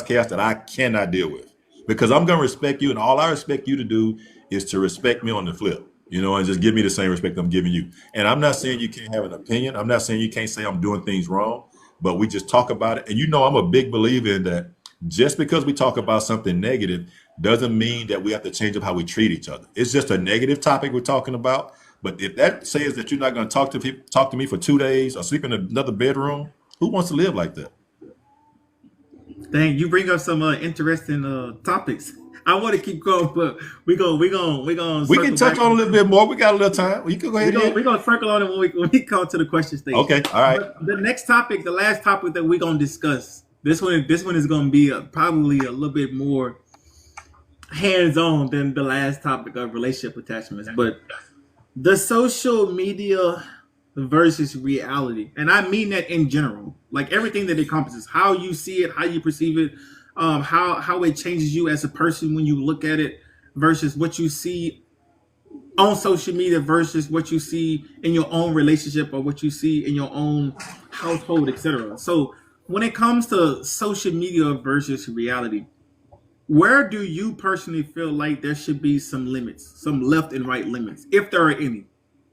chaos that I cannot deal with because I'm going to respect you, and all I respect you to do is to respect me on the flip, and just give me the same respect I'm giving you. And I'm not saying you can't have an opinion. I'm not saying you can't say I'm doing things wrong, but we just talk about it. And I'm a big believer in that. Just because we talk about something negative doesn't mean that we have to change up how we treat each other. It's just a negative topic we're talking about. But if that says that you're not going to talk to me for 2 days or sleep in another bedroom, who wants to live like that? Dang, you bring up some interesting topics. I want to keep going, but we can touch on a little bit more. We got a little time. You can go ahead. We're gonna circle on it when we come to the question stage. Okay, all right. But the next topic, the last topic that we're gonna discuss. This one is gonna be probably a little bit more hands-on than the last topic of relationship attachments, but the social media versus reality. And I mean that in general, like everything that encompasses how you see it, how you perceive it, how it changes you as a person when you look at it versus what you see on social media versus what you see in your own relationship or what you see in your own household, etc. So when it comes to social media versus reality, where do you personally feel like there should be some limits, some left and right limits, if there are any,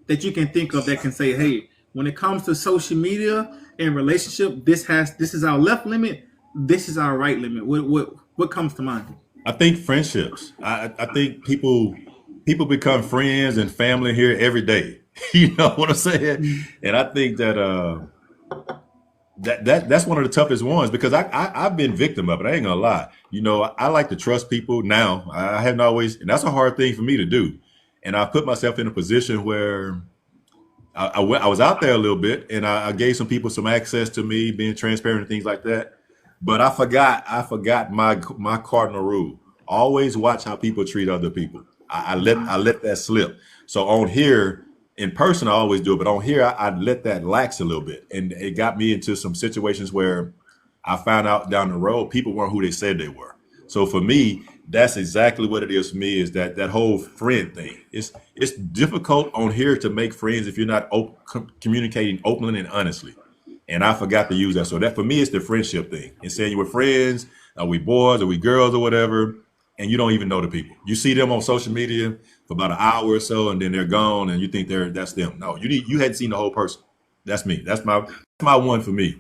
that you can think of that can say, hey, when it comes to social media and relationship, this is our left limit, this is our right limit. What comes to mind? I think friendships. I think people become friends and family here every day. You know what I'm saying? And I think that that's one of the toughest ones because I've been victim of it. I ain't gonna lie. I like to trust people now. I haven't always, and that's a hard thing for me to do. And I put myself in a position where I was out there a little bit, and I gave some people some access to me, being transparent and things like that. But I forgot my cardinal rule. Always watch how people treat other people. I let that slip. So on here, in person, I always do it, but on here, I let that lax a little bit, and it got me into some situations where I found out down the road people weren't who they said they were. So for me, that's exactly what it is for me. Is that whole friend thing? It's difficult on here to make friends if you're not communicating openly and honestly. And I forgot to use that. So that for me, it's the friendship thing. And saying you were friends, are we boys, are we girls, or whatever, and you don't even know the people. You see them on social media for about an hour or so, and then they're gone, and you think that's them. No, you hadn't seen the whole person. That's me. That's my one for me.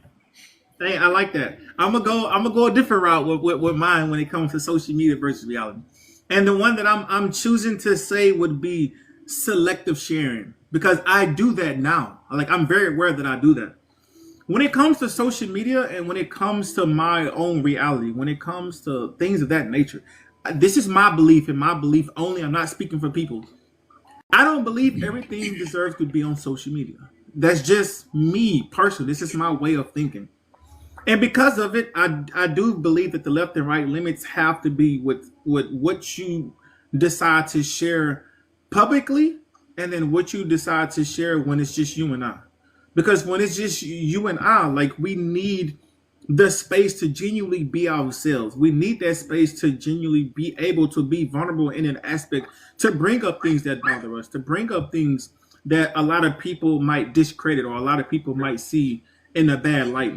Hey, I like that. I'm gonna go a different route with mine when it comes to social media versus reality. And the one that I'm choosing to say would be selective sharing, because I do that now. Like, I'm very aware that I do that. When it comes to social media and when it comes to my own reality, when it comes to things of that nature, this is my belief and my belief only. I'm not speaking for people. I don't believe everything deserves to be on social media. That's just me personally. This is my way of thinking. And because of it, I do believe that the left and right limits have to be with what you decide to share publicly, and then what you decide to share when it's just you and I. Because when it's just you and I, like, we need the space to genuinely be ourselves. We need that space to genuinely be able to be vulnerable in an aspect, to bring up things that bother us, to bring up things that a lot of people might discredit or a lot of people might see in a bad light.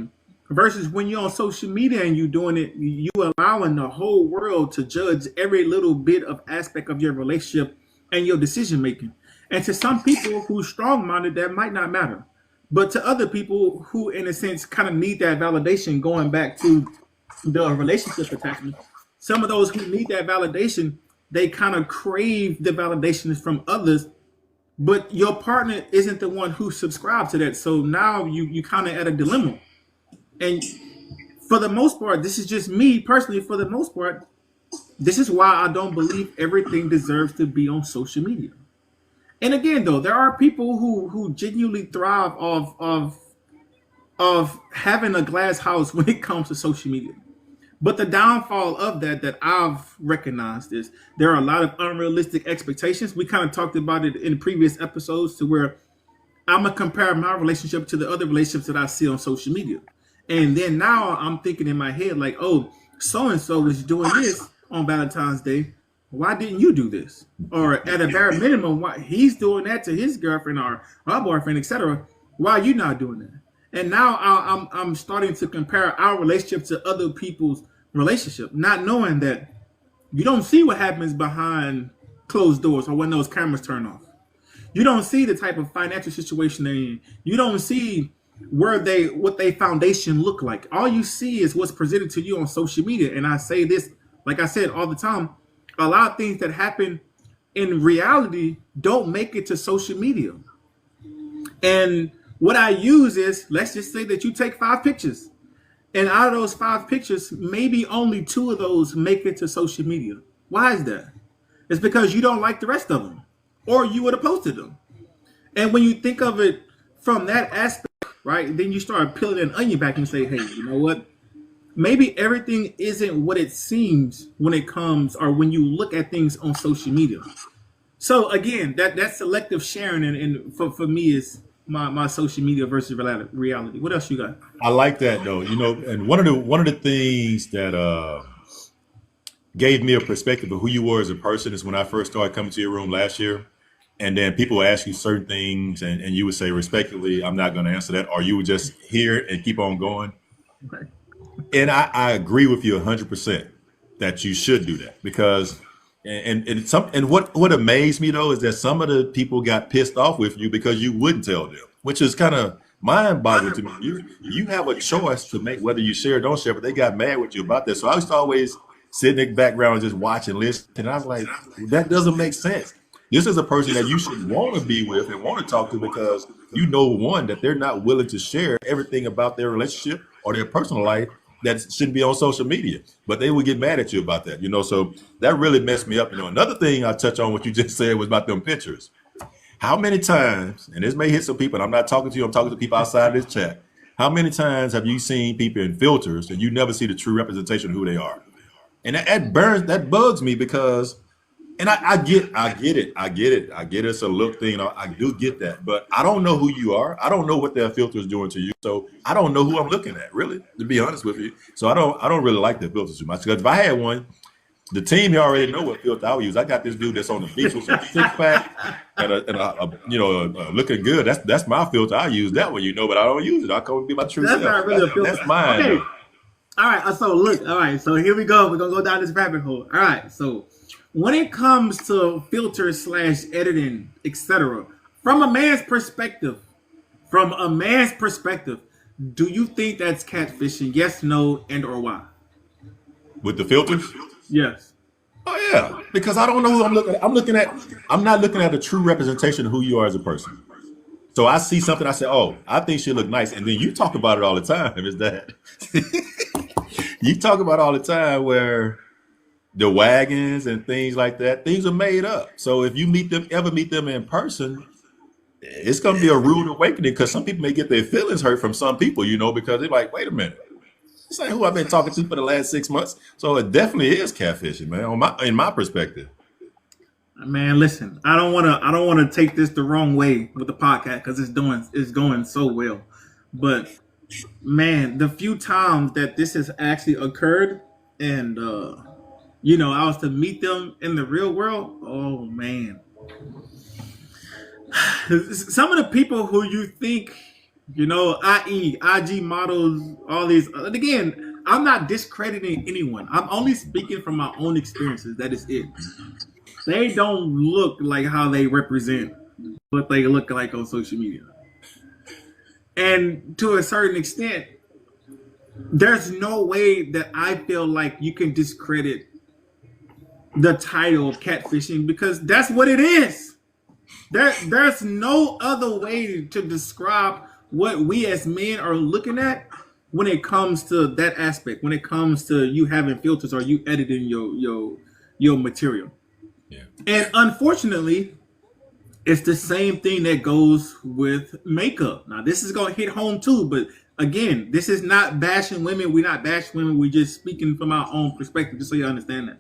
Versus when you're on social media and you're doing it, you allowing the whole world to judge every little bit of aspect of your relationship and your decision making. And to some people who strong minded, that might not matter. But to other people who, in a sense, kind of need that validation, going back to the relationship attachment, some of those who need that validation, they kind of crave the validations from others, but your partner isn't the one who subscribes to that. So now you kind of at a dilemma. And for the most part, this is just me personally. For the most part, this is why I don't believe everything deserves to be on social media. And again, though, there are people who genuinely thrive of having a glass house when it comes to social media. But the downfall of that I've recognized is there are a lot of unrealistic expectations. We kind of talked about it in previous episodes, to where I'm gonna compare my relationship to the other relationships that I see on social media. And then now I'm thinking in my head, like, oh, so and so is doing this on Valentine's Day. Why didn't you do this? Or at a bare minimum, why he's doing that to his girlfriend or her boyfriend, etc. Why are you not doing that? And now I'm starting to compare our relationship to other people's relationship, not knowing that you don't see what happens behind closed doors or when those cameras turn off. You don't see the type of financial situation they're in. You don't see what they foundation look like. All you see is what's presented to you on social media. And I say this, like I said, all the time. A lot of things that happen in reality don't make it to social media. And what I use is, let's just say that you take 5 pictures, and out of those 5 pictures, maybe only 2 of those make it to social media. Why is that? It's because you don't like the rest of them, or you would have posted them. And when you think of it from that aspect, right, then you start peeling an onion back and say, hey, you know what? Maybe everything isn't what it seems when it comes, or when you look at things on social media. So again, that selective sharing and for me is my social media versus reality. What else you got? I like that though. And one of the things that gave me a perspective of who you were as a person is when I first started coming to your room last year. And then people would ask you certain things, and you would say respectfully, I'm not going to answer that, or you would just hear it and keep on going. Okay. And I agree with you 100% that you should do that, because and what amazed me though is that some of the people got pissed off with you because you wouldn't tell them, which is kind of mind-boggling to me. You have a choice to make whether you share or don't share, but they got mad with you about that. So I used to always sit in the background and just watch and listen, and I was like, that doesn't make sense. This is a person that you should want to be with and want to talk to, because you know, one, that they're not willing to share everything about their relationship or their personal life that shouldn't be on social media, but they would get mad at you about that, so that really messed me up. Another thing I touch on what you just said was about them pictures. How many times, and this may hit some people, and I'm not talking to you, I'm talking to people outside this chat. How many times have you seen people in filters and you never see the true representation of who they are? And that bugs me, because, and I get it. It's a look thing. I do get that, but I don't know who you are. I don't know what that filter is doing to you. So I don't know who I'm looking at, really, to be honest with you. So I don't really like that filter too much, because if I had one, the team here already know what filter I would use. I got this dude that's on the beach with some six pack and looking good. That's my filter. I use that one, but I don't use it. I come be my true That's self. not really a filter. That's mine. Okay. All right. So look. All right. So here we go. We're gonna go down this rabbit hole. All right. So when it comes to filters / editing, etc., from a man's perspective, do you think that's catfishing? Yes, no, and or why? With the filters? Yes. Oh yeah, because I don't know who I'm looking at. I'm not looking at a true representation of who you are as a person. So I see something, I say, oh, I think she look nice, and then you talk about it all the time. Is that you talk about all the time where the wagons and things like that, things are made up. So if you ever meet them in person, it's going to be a rude awakening, because some people may get their feelings hurt from some people, because they're like, wait a minute, This ain't who I've been talking to for the last 6 months. So it definitely is catfishing, man. In my perspective. Man, listen, I don't wanna take this the wrong way with the podcast because it's going so well. But man, the few times that this has actually occurred and I was to meet them in the real world, oh man. Some of the people who you think, i.e., IG models, all these. And again, I'm not discrediting anyone. I'm only speaking from my own experiences. That is it. They don't look like how they represent what they look like on social media. And to a certain extent, there's no way that I feel like you can discredit the title of catfishing because that's what it is. There's no other way to describe what we as men are looking at when it comes to that aspect. When it comes to you having filters or you editing your material, Yeah. and unfortunately, it's the same thing that goes with makeup. Now, this is gonna hit home too, but again, this is not bashing women. We're not bashing women. We're just speaking from our own perspective, just so you understand that.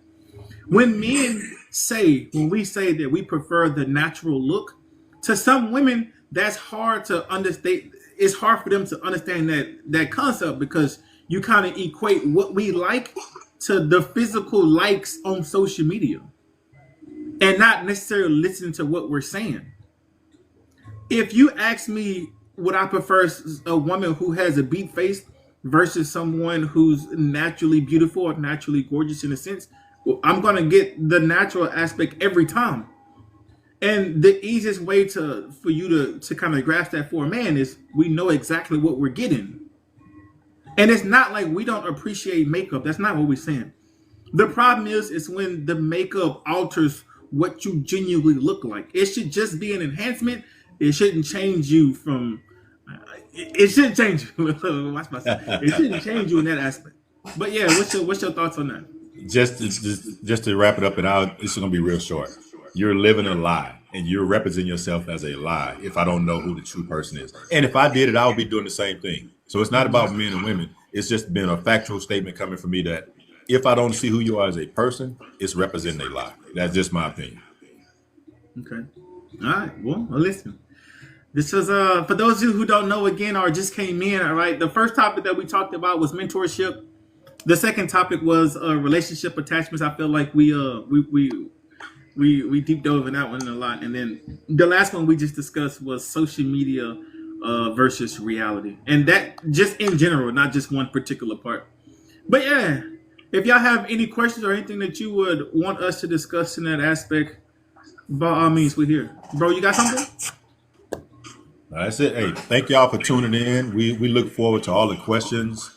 When when we say that we prefer the natural look, to some women, that's hard to understand. It's hard for them to understand that concept because you kind of equate what we like to the physical likes on social media and not necessarily listen to what we're saying. If you ask me, would I prefer a woman who has a beat face versus someone who's naturally beautiful or naturally gorgeous in a sense? Well, I'm gonna get the natural aspect every time. And the easiest way for you to kind of grasp that for a man is we know exactly what we're getting. And it's not like we don't appreciate makeup. That's not what we're saying. The problem is when the makeup alters what you genuinely look like. It should just be an enhancement. It shouldn't change you from. It shouldn't change you. Watch myself. It shouldn't change you in that aspect. But yeah, what's your thoughts on that? Just to wrap it up, and this is gonna be real short. You're living a lie, and you're representing yourself as a lie. If I don't know who the true person is, and if I did it, I would be doing the same thing. So it's not about men and women. It's just been a factual statement coming from me that if I don't see who you are as a person, it's representing a lie. That's just my opinion. Okay. All right. Well, listen. This was for those of you who don't know again or just came in. All right. The first topic that we talked about was mentorship. The second topic was relationship attachments. I feel like we deep dove in that one a lot, and then the last one we just discussed was social media versus reality, and that just in general, not just one particular part. But yeah, if y'all have any questions or anything that you would want us to discuss in that aspect, by all means, we're here. Bro, you got something? That's it. Hey, thank y'all for tuning in. We look forward to all the questions.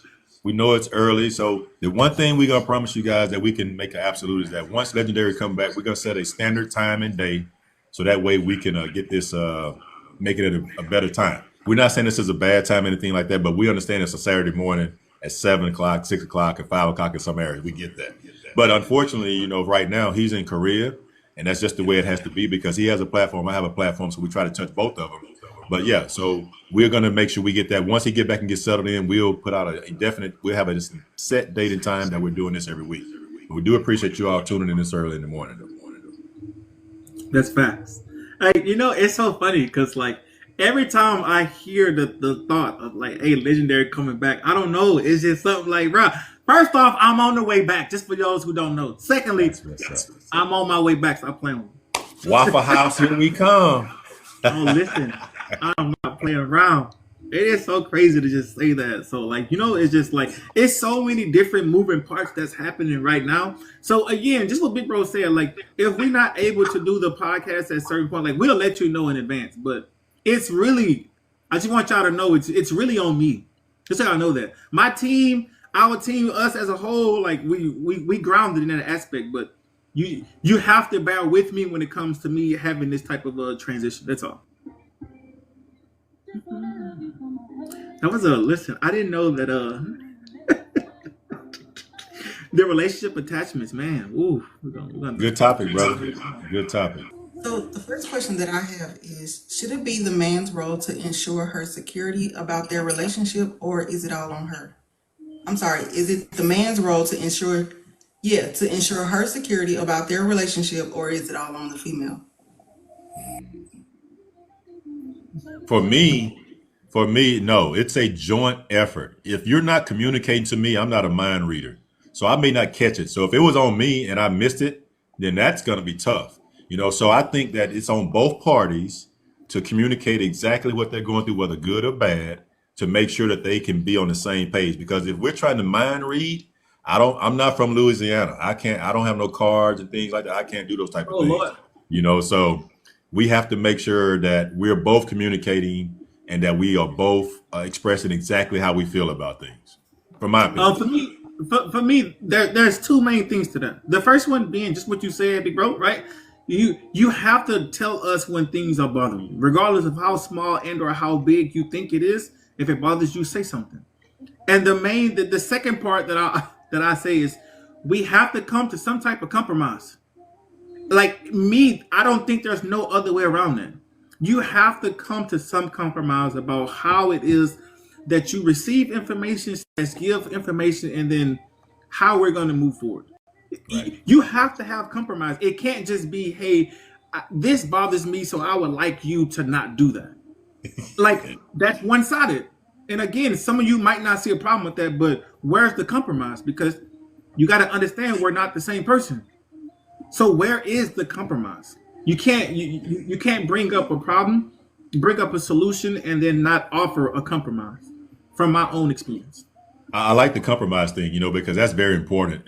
We know it's early, so the one thing we're gonna promise you guys that we can make an absolute is that once Legendary come back, we're gonna set a standard time and day, so that way we can get this, make it a better time. We're not saying this is a bad time, or anything like that, but we understand it's a Saturday morning at 7 o'clock, 6 o'clock, and 5 o'clock in some areas. We get that, but unfortunately, right now he's in Korea, and that's just the way it has to be because he has a platform, I have a platform, so we try to touch both of them. But yeah, so we're gonna make sure we get that. Once he get back and get settled in, we'll put out a definite. We'll have a set date and time that we're doing this every week. But we do appreciate you all tuning in this early in the morning. That's facts. Like it's so funny because like every time I hear the thought of like, hey, Legendary coming back, I don't know. It's just something like, bro. First off, I'm on the way back. Just for those who don't know. Secondly, I'm on my way back. Stop playing with me. Waffle House, here we come. Oh, listen. I'm not playing around. It is so crazy to just say that. So, like, it's just like, it's so many different moving parts that's happening right now. So, again, just what Big Bro said, like, if we're not able to do the podcast at a certain point, like, we'll let you know in advance. But it's really, I just want y'all to know it's really on me. Just so y'all know that. My team, our team, us as a whole, like, we grounded in that aspect. But you have to bear with me when it comes to me having this type of a transition. That's all. That was listen. I didn't know that the relationship attachments, man. Ooh, we're gonna Good topic, brother. Good topic. So the first question that I have is, should it be the man's role to ensure her security about their relationship, or is it all on her? I'm sorry, is it the man's role to ensure, yeah, to ensure her security about their relationship, or is it all on the female? For me, for me, no, it's a joint effort. If you're not communicating to me, I'm not a mind reader. So I may not catch it. So if it was on me and I missed it, then that's going to be tough. So I think that it's on both parties to communicate exactly what they're going through, whether good or bad, to make sure that they can be on the same page. Because if we're trying to mind read, I'm not from Louisiana. I don't have no cards and things like that. I can't do those type of Oh things. Lord. So we have to make sure that we're both communicating and that we are both expressing exactly how we feel about things, from my opinion. For me, there's two main things to that. The first one being just what you said, big bro, right? You have to tell us when things are bothering you, regardless of how small and or how big you think it is. If it bothers you, say something. And the second part that I say is we have to come to some type of compromise. Like me, I don't think there's no other way around that. You have to come to some compromise about how it is that you receive information, let's give information, and then how we're going to move forward. Right. You have to have compromise. It can't just be, hey, this bothers me, so I would like you to not do that. Like that's one sided. And again, some of you might not see a problem with that, but where's the compromise? Because you got to understand we're not the same person. So where is the compromise? You can't bring up a problem, bring up a solution, and then not offer a compromise. From my own experience. I like the compromise thing, because that's very important.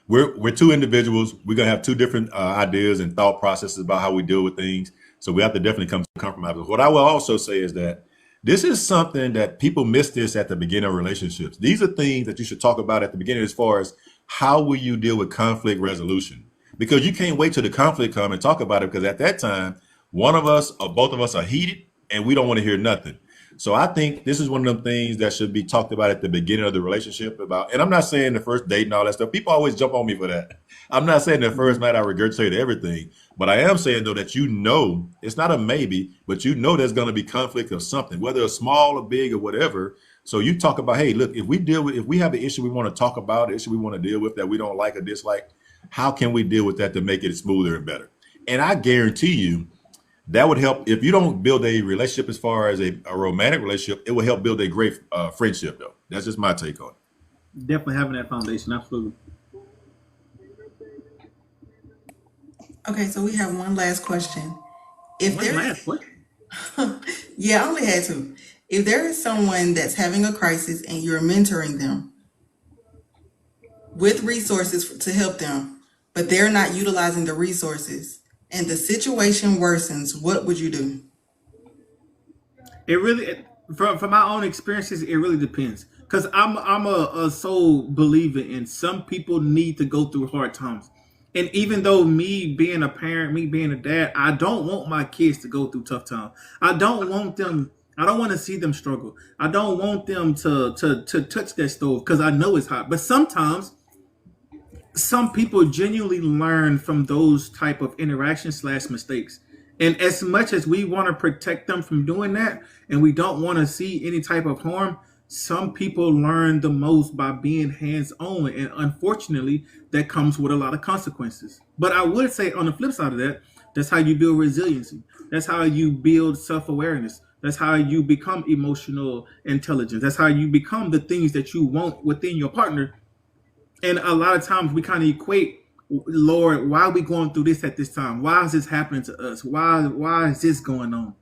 We're two individuals. We're gonna have two different ideas and thought processes about how we deal with things. So we have to definitely come to a compromise. But what I will also say is that this is something that people miss this at the beginning of relationships. These are things that you should talk about at the beginning as far as how will you deal with conflict resolution. Because you can't wait till the conflict come and talk about it because at that time, one of us or both of us are heated and we don't want to hear nothing. So I think this is one of them things that should be talked about at the beginning of the relationship about, and I'm not saying the first date and all that stuff. People always jump on me for that. I'm not saying the first night I regurgitate everything, but I am saying though that it's not a maybe, but there's going to be conflict of something, whether it's small or big or whatever. So you talk about, hey, look, if we have an issue we want to talk about, an issue we want to deal with that we don't like or dislike, how can we deal with that to make it smoother and better? And I guarantee you, that would help if you don't build a relationship as far as a romantic relationship. It will help build a great friendship, though. That's just my take on it. Definitely having that foundation, absolutely. Okay, so we have one last question. If One there, last question. yeah, I only had two. If there is someone that's having a crisis and you're mentoring them with resources to help them, but they're not utilizing the resources and the situation worsens, what would you do? From my own experiences, it really depends. Because I'm a sole believer in some people need to go through hard times. And even though me being a parent, me being a dad, I don't want my kids to go through tough times. I don't want to see them struggle. I don't want them to touch that stove because I know it's hot. But sometimes some people genuinely learn from those type of interactions slash mistakes. And as much as we want to protect them from doing that and we don't want to see any type of harm, some people learn the most by being hands-on, and unfortunately that comes with a lot of consequences. But I would say on the flip side of that, that's how you build resiliency. That's how you build self-awareness. That's how you become emotional intelligence. That's how you become the things that you want within your partner. And a lot of times we kind of equate, Lord, why are we going through this at this time? Why is this happening to us? Why is this going on?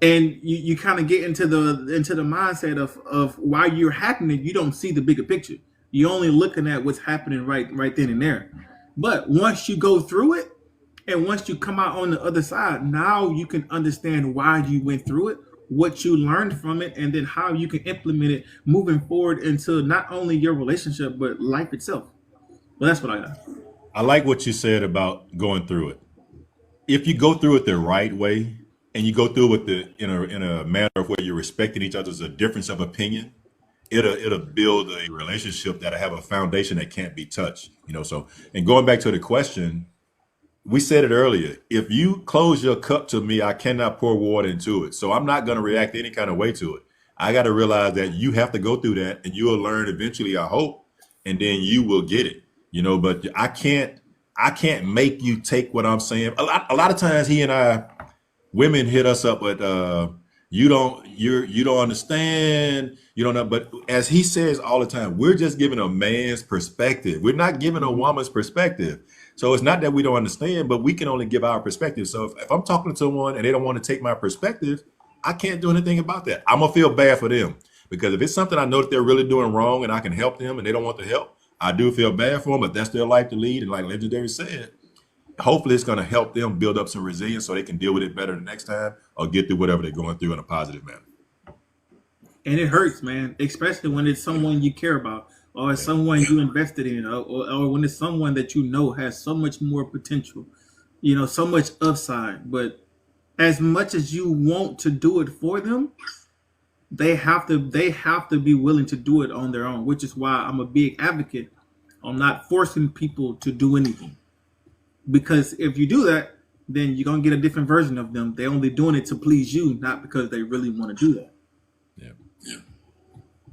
And you kind of get into the mindset of why you're happening. You don't see the bigger picture. You're only looking at what's happening right then and there. But once you go through it, and once you come out on the other side, now you can understand why you went through it, what you learned from it, and then how you can implement it moving forward into not only your relationship but life itself. Well, that's what I got. I like what you said about going through it. If you go through it the right way and you go through it with in a manner of where you're respecting each other's difference of opinion, it'll build a relationship that'll have a foundation that can't be touched. So, and going back to the question, we said it earlier. If you close your cup to me, I cannot pour water into it. So I'm not going to react any kind of way to it. I got to realize that you have to go through that, and you will learn eventually, I hope, and then you will get it. But I can't make you take what I'm saying. A lot of times women hit us up with you don't understand, you don't know. But as he says all the time, we're just giving a man's perspective. We're not giving a woman's perspective. So it's not that we don't understand, but we can only give our perspective. So if I'm talking to someone and they don't want to take my perspective, I can't do anything about that. I'm gonna feel bad for them, because if it's something I know that they're really doing wrong and I can help them and they don't want the help, I do feel bad for them, but that's their life to lead. And like Legendary said, hopefully it's going to help them build up some resilience so they can deal with it better the next time or get through whatever they're going through in a positive manner. And it hurts, man, especially when it's someone you care about, or it's someone you invested in, or when it's someone that you know has so much more potential, so much upside. But as much as you want to do it for them, they have to be willing to do it on their own, which is why I'm a big advocate on not forcing people to do anything. Because if you do that, then you're gonna get a different version of them. They're only doing it to please you, not because they really want to do that. Yeah.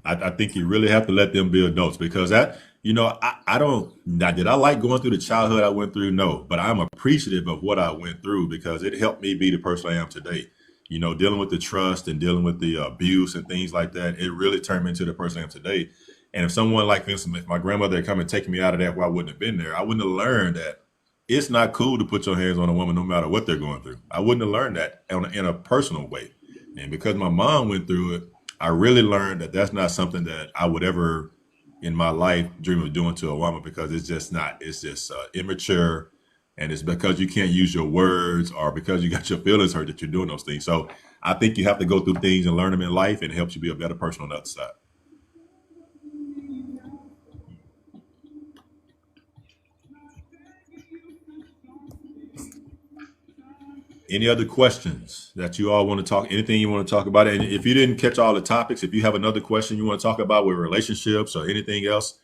I think you really have to let them be adults, because I don't, now, did I like going through the childhood I went through? No, but I'm appreciative of what I went through, because it helped me be the person I am today. Dealing with the trust and dealing with the abuse and things like that, it really turned me into the person I am today. And if someone like, for instance, if my grandmother had come and taken me out of that where I wouldn't have been there, I wouldn't have learned that it's not cool to put your hands on a woman no matter what they're going through. I wouldn't have learned that in a personal way. And because my mom went through it, I really learned that that's not something that I would ever in my life dream of doing to a woman, because it's just not. It's just immature. And it's because you can't use your words or because you got your feelings hurt that you're doing those things. So I think you have to go through things and learn them in life, and it helps you be a better person on the other side. Any other questions that you all want to talk? Anything you want to talk about? And if you didn't catch all the topics, if you have another question you want to talk about with relationships or anything else,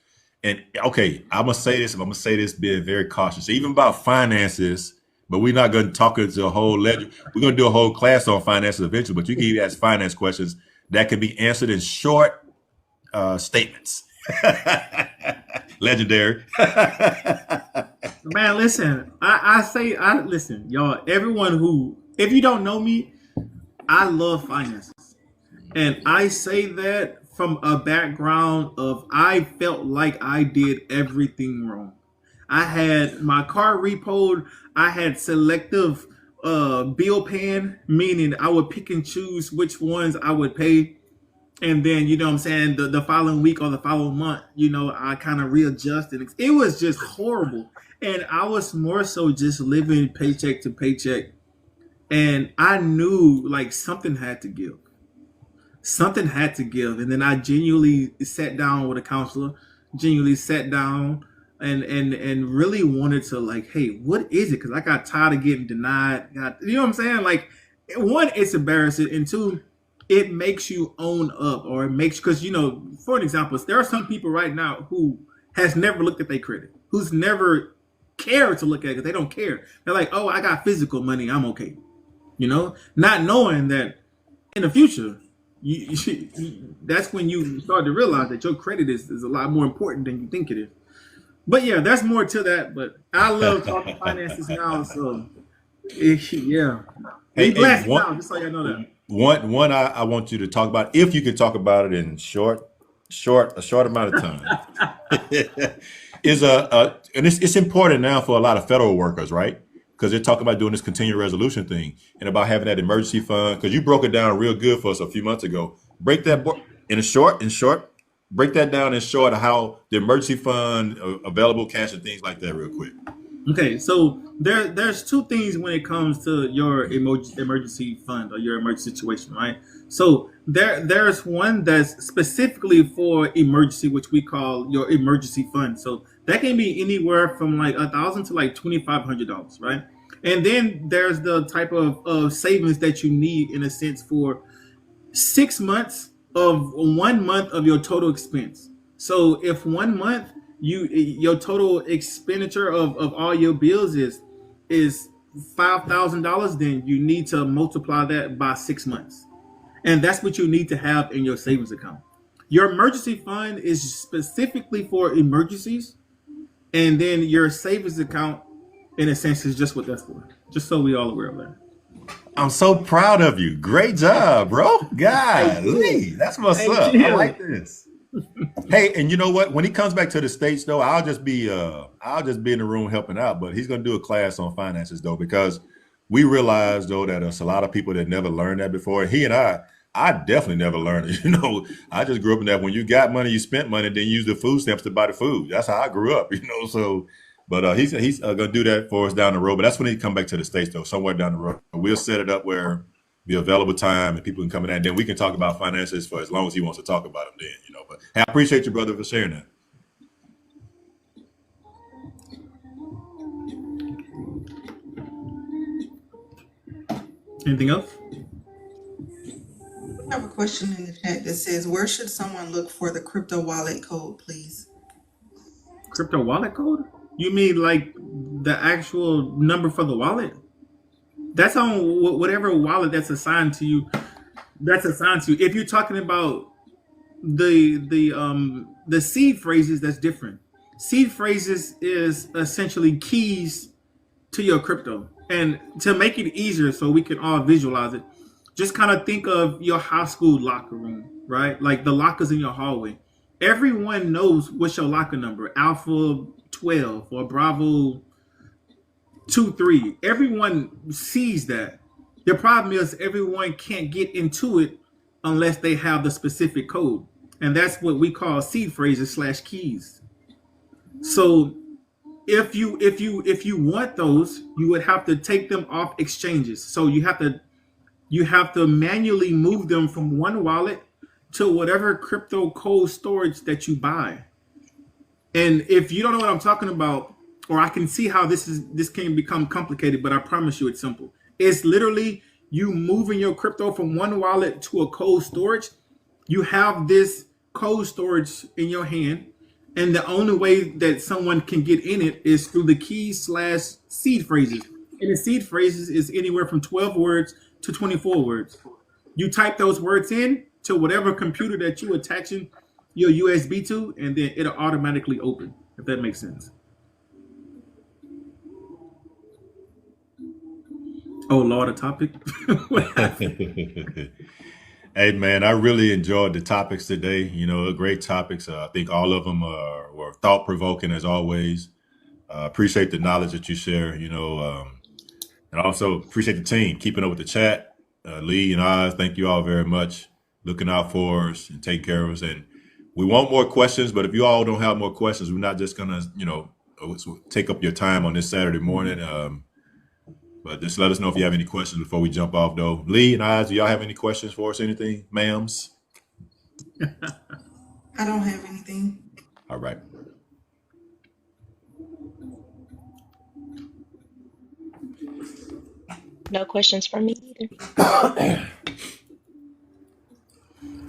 and okay, I'm gonna say this. I'm gonna say this being very cautious, even about finances. But we're not going to talk into a whole ledger. We're going to do a whole class on finances eventually. But you can ask finance questions that can be answered in short statements. Legendary. Man, listen, listen, y'all, if you don't know me, I love finances. And I say that from a background of I felt like I did everything wrong. I had my car repoed. I had selective bill paying, meaning I would pick and choose which ones I would pay. And then, you know what I'm saying, the following week or the following month, I kind of readjusted. It was just horrible. And I was more so just living paycheck to paycheck. And I knew like something had to give. Something had to give. And then I genuinely sat down with a counselor, and really wanted to like, hey, what is it? Because I got tired of getting denied. You know what I'm saying? Like, one, it's embarrassing. And two, it makes you own up, or it makes, because, for an example, there are some people right now who has never looked at their credit, who's never cared to look at it because they don't care. They're like, oh, I got physical money, I'm okay. Not knowing that in the future, that's when you start to realize that your credit is a lot more important than you think it is. But yeah, there's more to that. But I love talking finances now, so yeah. Hey, blessed now, just so y'all know that. One I want you to talk about, if you can talk about it in a short amount of time, is and it's important now for a lot of federal workers, right? Because they're talking about doing this continuing resolution thing and about having that emergency fund. Because you broke it down real good for us a few months ago. Break that in short. Break that down in short of how the emergency fund, available cash and things like that real quick. Okay, so there's two things when it comes to your emergency fund or your emergency situation, right? So there's one that's specifically for emergency, which we call your emergency fund. So that can be anywhere from like $1,000 to like $2,500, right? And then there's the type of savings that you need, in a sense, for 6 months of 1 month of your total expense. So if 1 month your total expenditure of all your bills is $5,000, then you need to multiply that by 6 months. And that's what you need to have in your savings account. Your emergency fund is specifically for emergencies, and then your savings account, in a sense, is just what that's for. Just so we all aware of that. I'm so proud of you. Great job, bro. Hey, chill. Golly, that's what's Hey, up. I chill. like this. Hey, and you know what? When he comes back to the States though, I'll just be in the room helping out. But he's gonna do a class on finances though, because we realize though that there's a lot of people that never learned that before. He and I definitely never learned it. You know, I just grew up in that when you got money, you spent money, then you use the food stamps to buy the food. That's how I grew up, you know. So, but he's gonna do that for us down the road. But that's when he come back to the States though, somewhere down the road. We'll set it up where be available time and people can come in and then we can talk about finances for as long as he wants to talk about them then, you know. But hey, I appreciate you, brother, for sharing that. Anything else? We have a question in the chat that says, where should someone look for the crypto wallet code, please? Crypto wallet code? You mean like the actual number for the wallet? That's on whatever wallet that's assigned to you. That's assigned to you. If you're talking about the seed phrases, that's different. Seed phrases is essentially keys to your crypto. And to make it easier so we can all visualize it, just kind of think of your high school locker room, right? Like the lockers in your hallway. Everyone knows what's your locker number, Alpha 12 or Bravo 2, 3. Everyone sees that. The problem is everyone can't get into it unless they have the specific code. And that's what we call seed phrases / keys. So if you want those, you would have to take them off exchanges. So you have to manually move them from one wallet to whatever crypto cold storage that you buy. And if you don't know what I'm talking about, or I can see how this can become complicated, but I promise you it's simple. It's literally you moving your crypto from one wallet to a cold storage. You have this cold storage in your hand, and the only way that someone can get in it is through the keys / seed phrases. And the seed phrases is anywhere from 12 words to 24 words. You type those words in to whatever computer that you attaching your USB to, and then it'll automatically open, if that makes sense. Oh, Lord, a topic? What happened? Hey man, I really enjoyed the topics today. You know, great topics. I think all of them were thought provoking as always. Appreciate the knowledge that you share. You know, and also appreciate the team keeping up with the chat. Lee and Oz, thank you all very much. Looking out for us and taking care of us. And we want more questions, but if you all don't have more questions, we're not just gonna, you know, take up your time on this Saturday morning. But just let us know if you have any questions before we jump off, though. Lee and Oz, do y'all have any questions for us? Anything, ma'ams? I don't have anything. All right. No questions from me either. All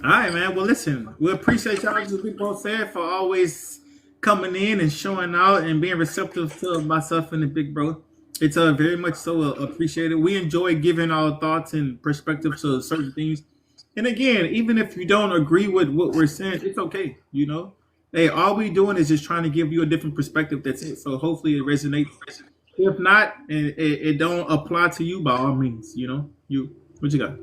right, man. Well, listen, we appreciate y'all, as we both said, for always coming in and showing out and being receptive to myself and the big bro. It's very much so appreciated. We enjoy giving our thoughts and perspectives to certain things. And again, even if you don't agree with what we're saying, it's okay. You know, hey, all we doing is just trying to give you a different perspective. That's it. So hopefully it resonates. If not, and it don't apply to you, by all means, you know, what you got?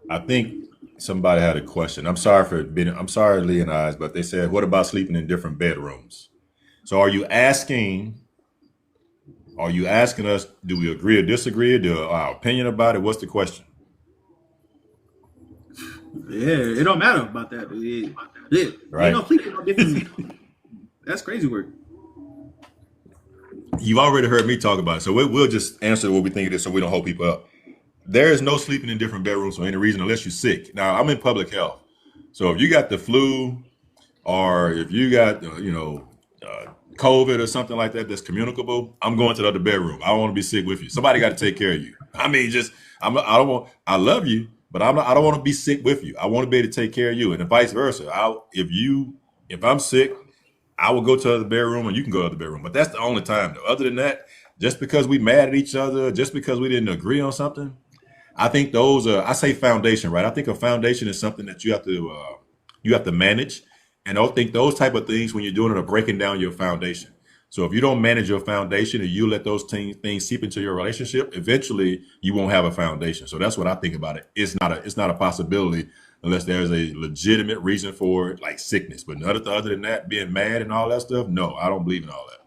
I think somebody had a question. I'm sorry, Lee and Oz, but they said, what about sleeping in different bedrooms? So are you asking us, do we agree or disagree? Do our opinion about it? What's the question? Yeah, it don't matter about that. Ain't Right. no sleeping no different. That's crazy work. You've already heard me talk about it, so we'll just answer what we think it is so we don't hold people up. There is no sleeping in different bedrooms for any reason unless you're sick. Now, I'm in public health. So if you got the flu or if you got, COVID or something like that that's communicable, I'm going to the other bedroom. I don't want to be sick with you. Somebody got to take care of you. I mean, I love you, but I don't want to be sick with you. I want to be able to take care of you, and vice versa. If I'm sick, I will go to the other bedroom and you can go to the bedroom. But that's the only time though. Other than that, just because we mad at each other, just because we didn't agree on something, I think those are, I say foundation, right? I think a foundation is something that you have to manage. And I think those type of things when you're doing it are breaking down your foundation. So if you don't manage your foundation and you let those things seep into your relationship, eventually you won't have a foundation. So that's what I think about it. It's not a possibility unless there's a legitimate reason for it, like sickness. But other than that, being mad and all that stuff, no, I don't believe in all that.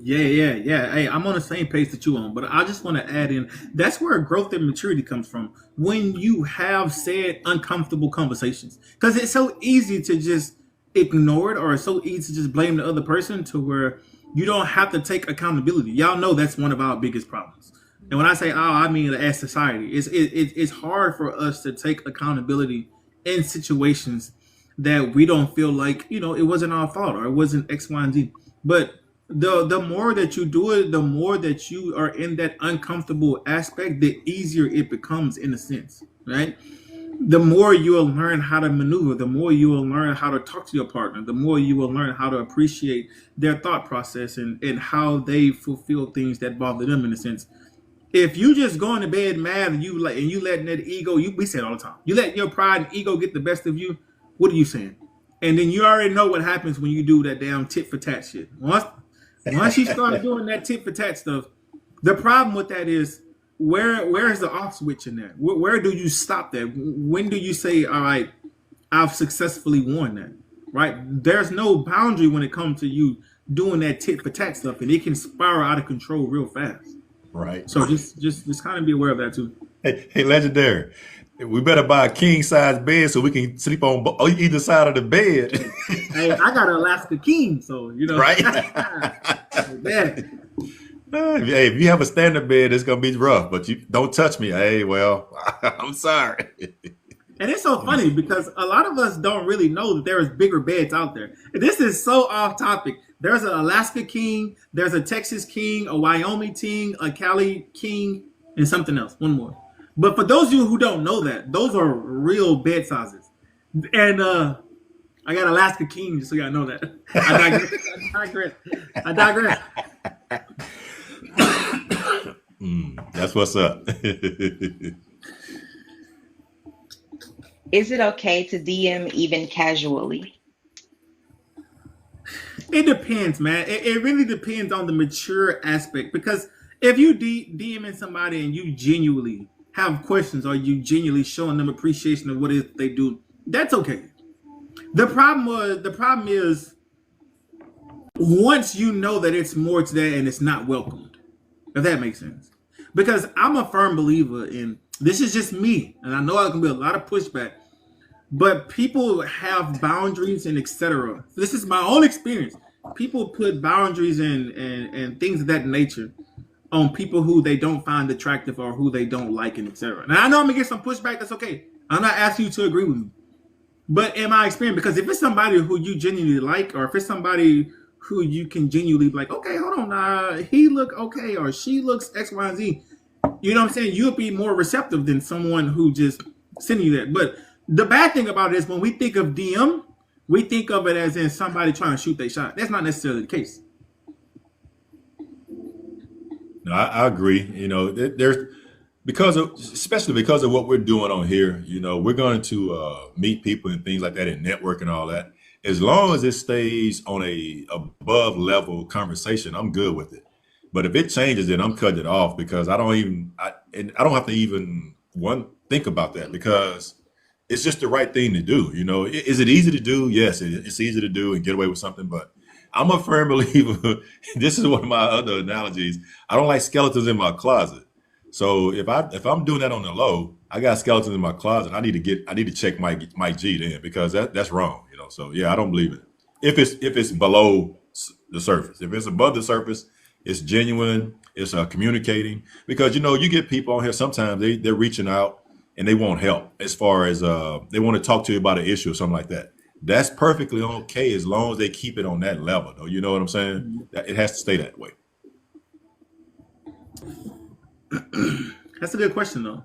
Yeah. Hey, I'm on the same page that you on, but I just want to add in that's where growth and maturity comes from. When you have said uncomfortable conversations, because it's so easy to just ignore it, or it's so easy to just blame the other person to where you don't have to take accountability. Y'all know that's one of our biggest problems. And when I say I mean as society. It's hard for us to take accountability in situations that we don't feel like it wasn't our fault or it wasn't X, Y, and Z. But the more that you do it, the more that you are in that uncomfortable aspect, the easier it becomes in a sense, right? The more you will learn how to maneuver, the more you will learn how to talk to your partner, the more you will learn how to appreciate their thought process and how they fulfill things that bother them in a sense. If you just going to bed mad and you letting that ego, we say it all the time, you let your pride and ego get the best of you, what are you saying? And then you already know what happens when you do that damn tit for tat shit. Once you start doing that tit for tat stuff, the problem with that is where is the off switch in there? Where do you stop that? When do you say, all right, I've successfully won that? Right? There's no boundary when it comes to you doing that tit for tat stuff, and it can spiral out of control real fast. Right. So just kind of be aware of that too. Hey, legendary. We better buy a king size bed so we can sleep on either side of the bed. Hey, I got an Alaska King, so Right? Man. Hey, if you have a standard bed, it's gonna be rough. But you don't touch me. Hey, well, I'm sorry. And it's so funny because a lot of us don't really know that there is bigger beds out there. And this is so off topic. There's an Alaska King, there's a Texas King, a Wyoming King, a Cali King, and something else. One more. But for those of you who don't know that, those are real bed sizes. And I got Alaska King, just so y'all know that. I digress. That's what's up. Is it okay to DM even casually? It depends, man. It really depends on the mature aspect. Because if you DMing somebody and you genuinely have questions or you genuinely showing them appreciation of what it is they do, that's okay. The problem is once you know that it's more to that and it's not welcomed, if that makes sense. Because I'm a firm believer in, this is just me, and I know there can be a lot of pushback, but people have boundaries and etc. This is my own experience. People put boundaries and things of that nature on people who they don't find attractive or who they don't like and etc. Now I know I'm gonna get some pushback, that's okay. I'm not asking you to agree with me. But in my experience, because if it's somebody who you genuinely like, or if it's somebody who you can genuinely be like, okay, hold on, he look okay, or she looks X, Y, and Z, you know what I'm saying? You'll be more receptive than someone who just sending you that. But the bad thing about it is when we think of DM, we think of it as in somebody trying to shoot their shot. That's not necessarily the case. No, I agree. There's especially because of what we're doing on here. We're going to meet people and things like that and network and all that. As long as it stays on a above level conversation, I'm good with it. But if it changes, then I'm cutting it off because I don't have to even think about that because it's just the right thing to do. Is it easy to do? Yes, it's easy to do and get away with something. But I'm a firm believer. This is one of my other analogies. I don't like skeletons in my closet. So if I'm doing that on the low, I got skeletons in my closet. I need to check Mike G then because that's wrong. So yeah, I don't believe it. If it's below the surface, if it's above the surface, it's genuine. It's communicating because you get people on here. Sometimes they're reaching out and they want help as far as they want to talk to you about an issue or something like that. That's perfectly okay as long as they keep it on that level, though. You know what I'm saying? It has to stay that way. That's a good question, though.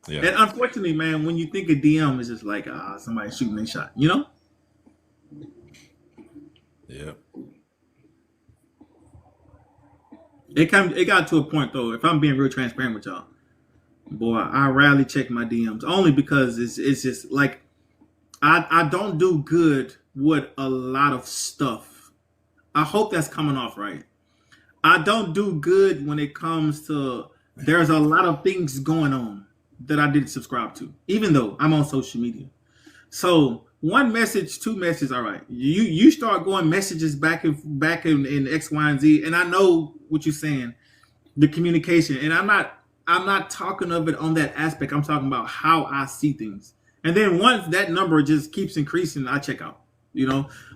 Yeah. And unfortunately, man, when you think of DM, it's just like somebody shooting their shot. Yeah. It got to a point though. If I'm being real transparent with y'all, Boy, I rarely check my DMs only because it's just like I don't do good with a lot of stuff. I hope that's coming off right. I don't do good when it comes to there's a lot of things going on that I didn't subscribe to, even though I'm on social media. So one message, two messages, all right. You start going messages back in X, Y, and Z, and I know what you're saying, the communication, and I'm not talking of it on that aspect. I'm talking about how I see things. And then once that number just keeps increasing, I check out.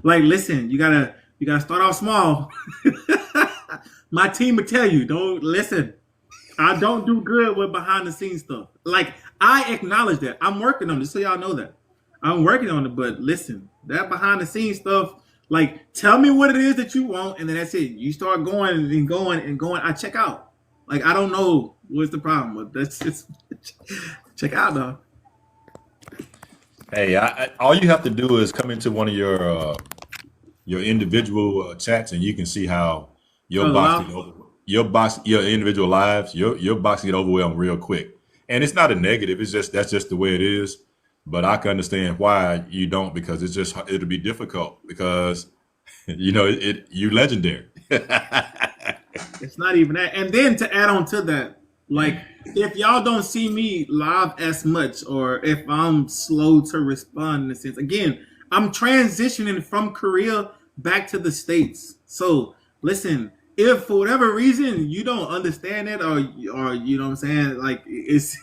Like listen, you gotta start off small. My team will tell you, don't listen. I don't do good with behind the scenes stuff. Like I acknowledge that. I'm working on it, so y'all know that. I'm working on it, but listen, that behind the scenes stuff, like tell me what it is that you want, and then that's it. You start going and going and going. I check out. Like I don't know what's the problem, but that's just check out though. Hey, all you have to do is come into one of your individual chats, and you can see how your box get over, your individual lives, your box get overwhelmed real quick. And it's not a negative. It's just that's just the way it is. But I can understand why you don't, because it'll be difficult because you legendary. It's not even that. And then to add on to that, like if y'all don't see me live as much, or if I'm slow to respond in a sense, again, I'm transitioning from Korea back to the States. So listen, if for whatever reason you don't understand it, or you know what I'm saying, like it's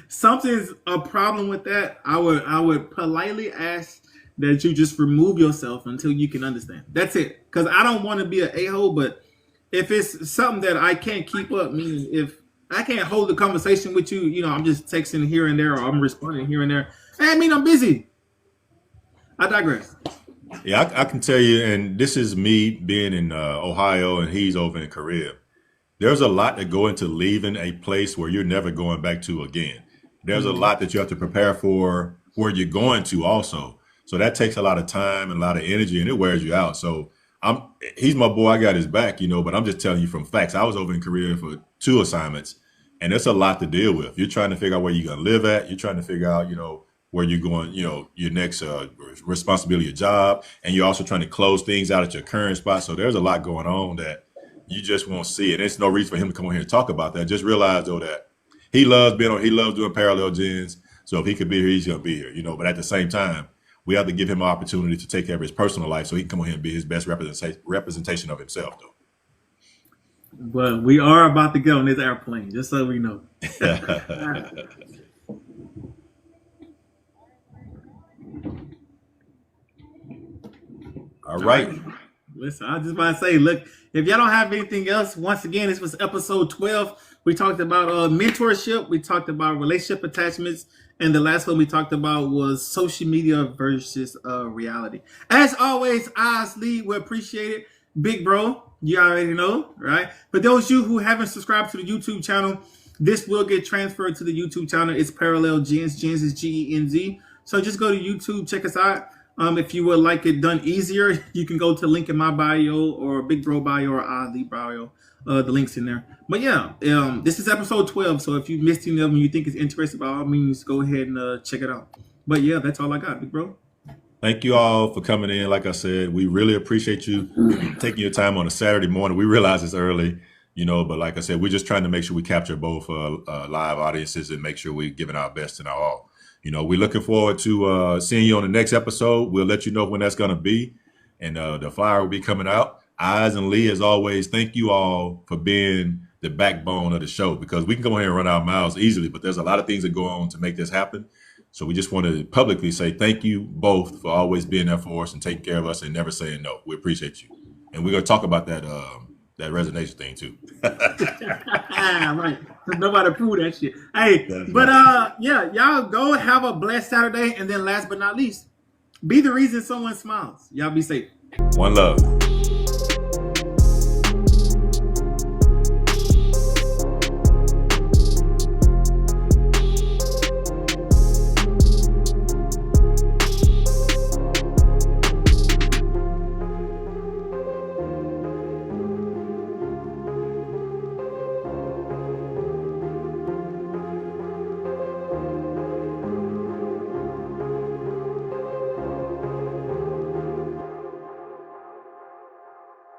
something's a problem with that, I would politely ask that you just remove yourself until you can understand. That's it. Because I don't want to be an a-hole, but if it's something that I can't keep up, meaning if I can't hold the conversation with you, I'm just texting here and there, or I'm responding here and there. Hey, I mean, I'm busy. I digress. Yeah, I can tell you, and this is me being in Ohio, and he's over in Korea. There's a lot that go into leaving a place where you're never going back to again. There's a lot that you have to prepare for where you're going to also. So that takes a lot of time and a lot of energy, and it wears you out. So he's my boy. I got his back, but I'm just telling you from facts. I was over in Korea for 2 assignments, and it's a lot to deal with. You're trying to figure out where you're going to live at. You're trying to figure out, where you're going, your next responsibility, your job, and you're also trying to close things out at your current spot. So there's a lot going on that you just won't see it. There's no reason for him to come on here and talk about that. Just realize though that he loves doing parallel gens. So if he could be here, he's gonna be here, But at the same time, we have to give him an opportunity to take care of his personal life so he can come on here and be his best representation of himself, though. But we are about to get on this airplane, just so we know. All right. Listen, I was just about to say, look, if y'all don't have anything else, once again, this was episode 12. We talked about mentorship. We talked about relationship attachments. And the last one we talked about was social media versus reality. As always, Oz Lee, we appreciate it. Big bro, you already know, right? For those of you who haven't subscribed to the YouTube channel, this will get transferred to the YouTube channel. It's Parallel Gens. Gens is Genz. So just go to YouTube, check us out. If you would like it done easier, you can go to link in my bio, or Big Bro bio, or Ali bio. The link's in there. But yeah, this is episode 12. So if you missed any of them, you think it's interesting, by all means, go ahead and check it out. But yeah, that's all I got, Big Bro. Thank you all for coming in. Like I said, we really appreciate you taking your time on a Saturday morning. We realize it's early, but like I said, we're just trying to make sure we capture both live audiences and make sure we're giving our best and our all. We're looking forward to seeing you on the next episode. We'll let you know when that's going to be. And the flyer will be coming out. Oz and Lee, as always, thank you all for being the backbone of the show, because we can go ahead and run our mouths easily, but there's a lot of things that go on to make this happen. So we just want to publicly say thank you both for always being there for us and taking care of us and never saying no. We appreciate you. And we're going to talk about that resignation thing too. Right. Nobody prove that shit. Hey, but yeah, y'all go have a blessed Saturday. And then last but not least, be the reason someone smiles. Y'all be safe. One love.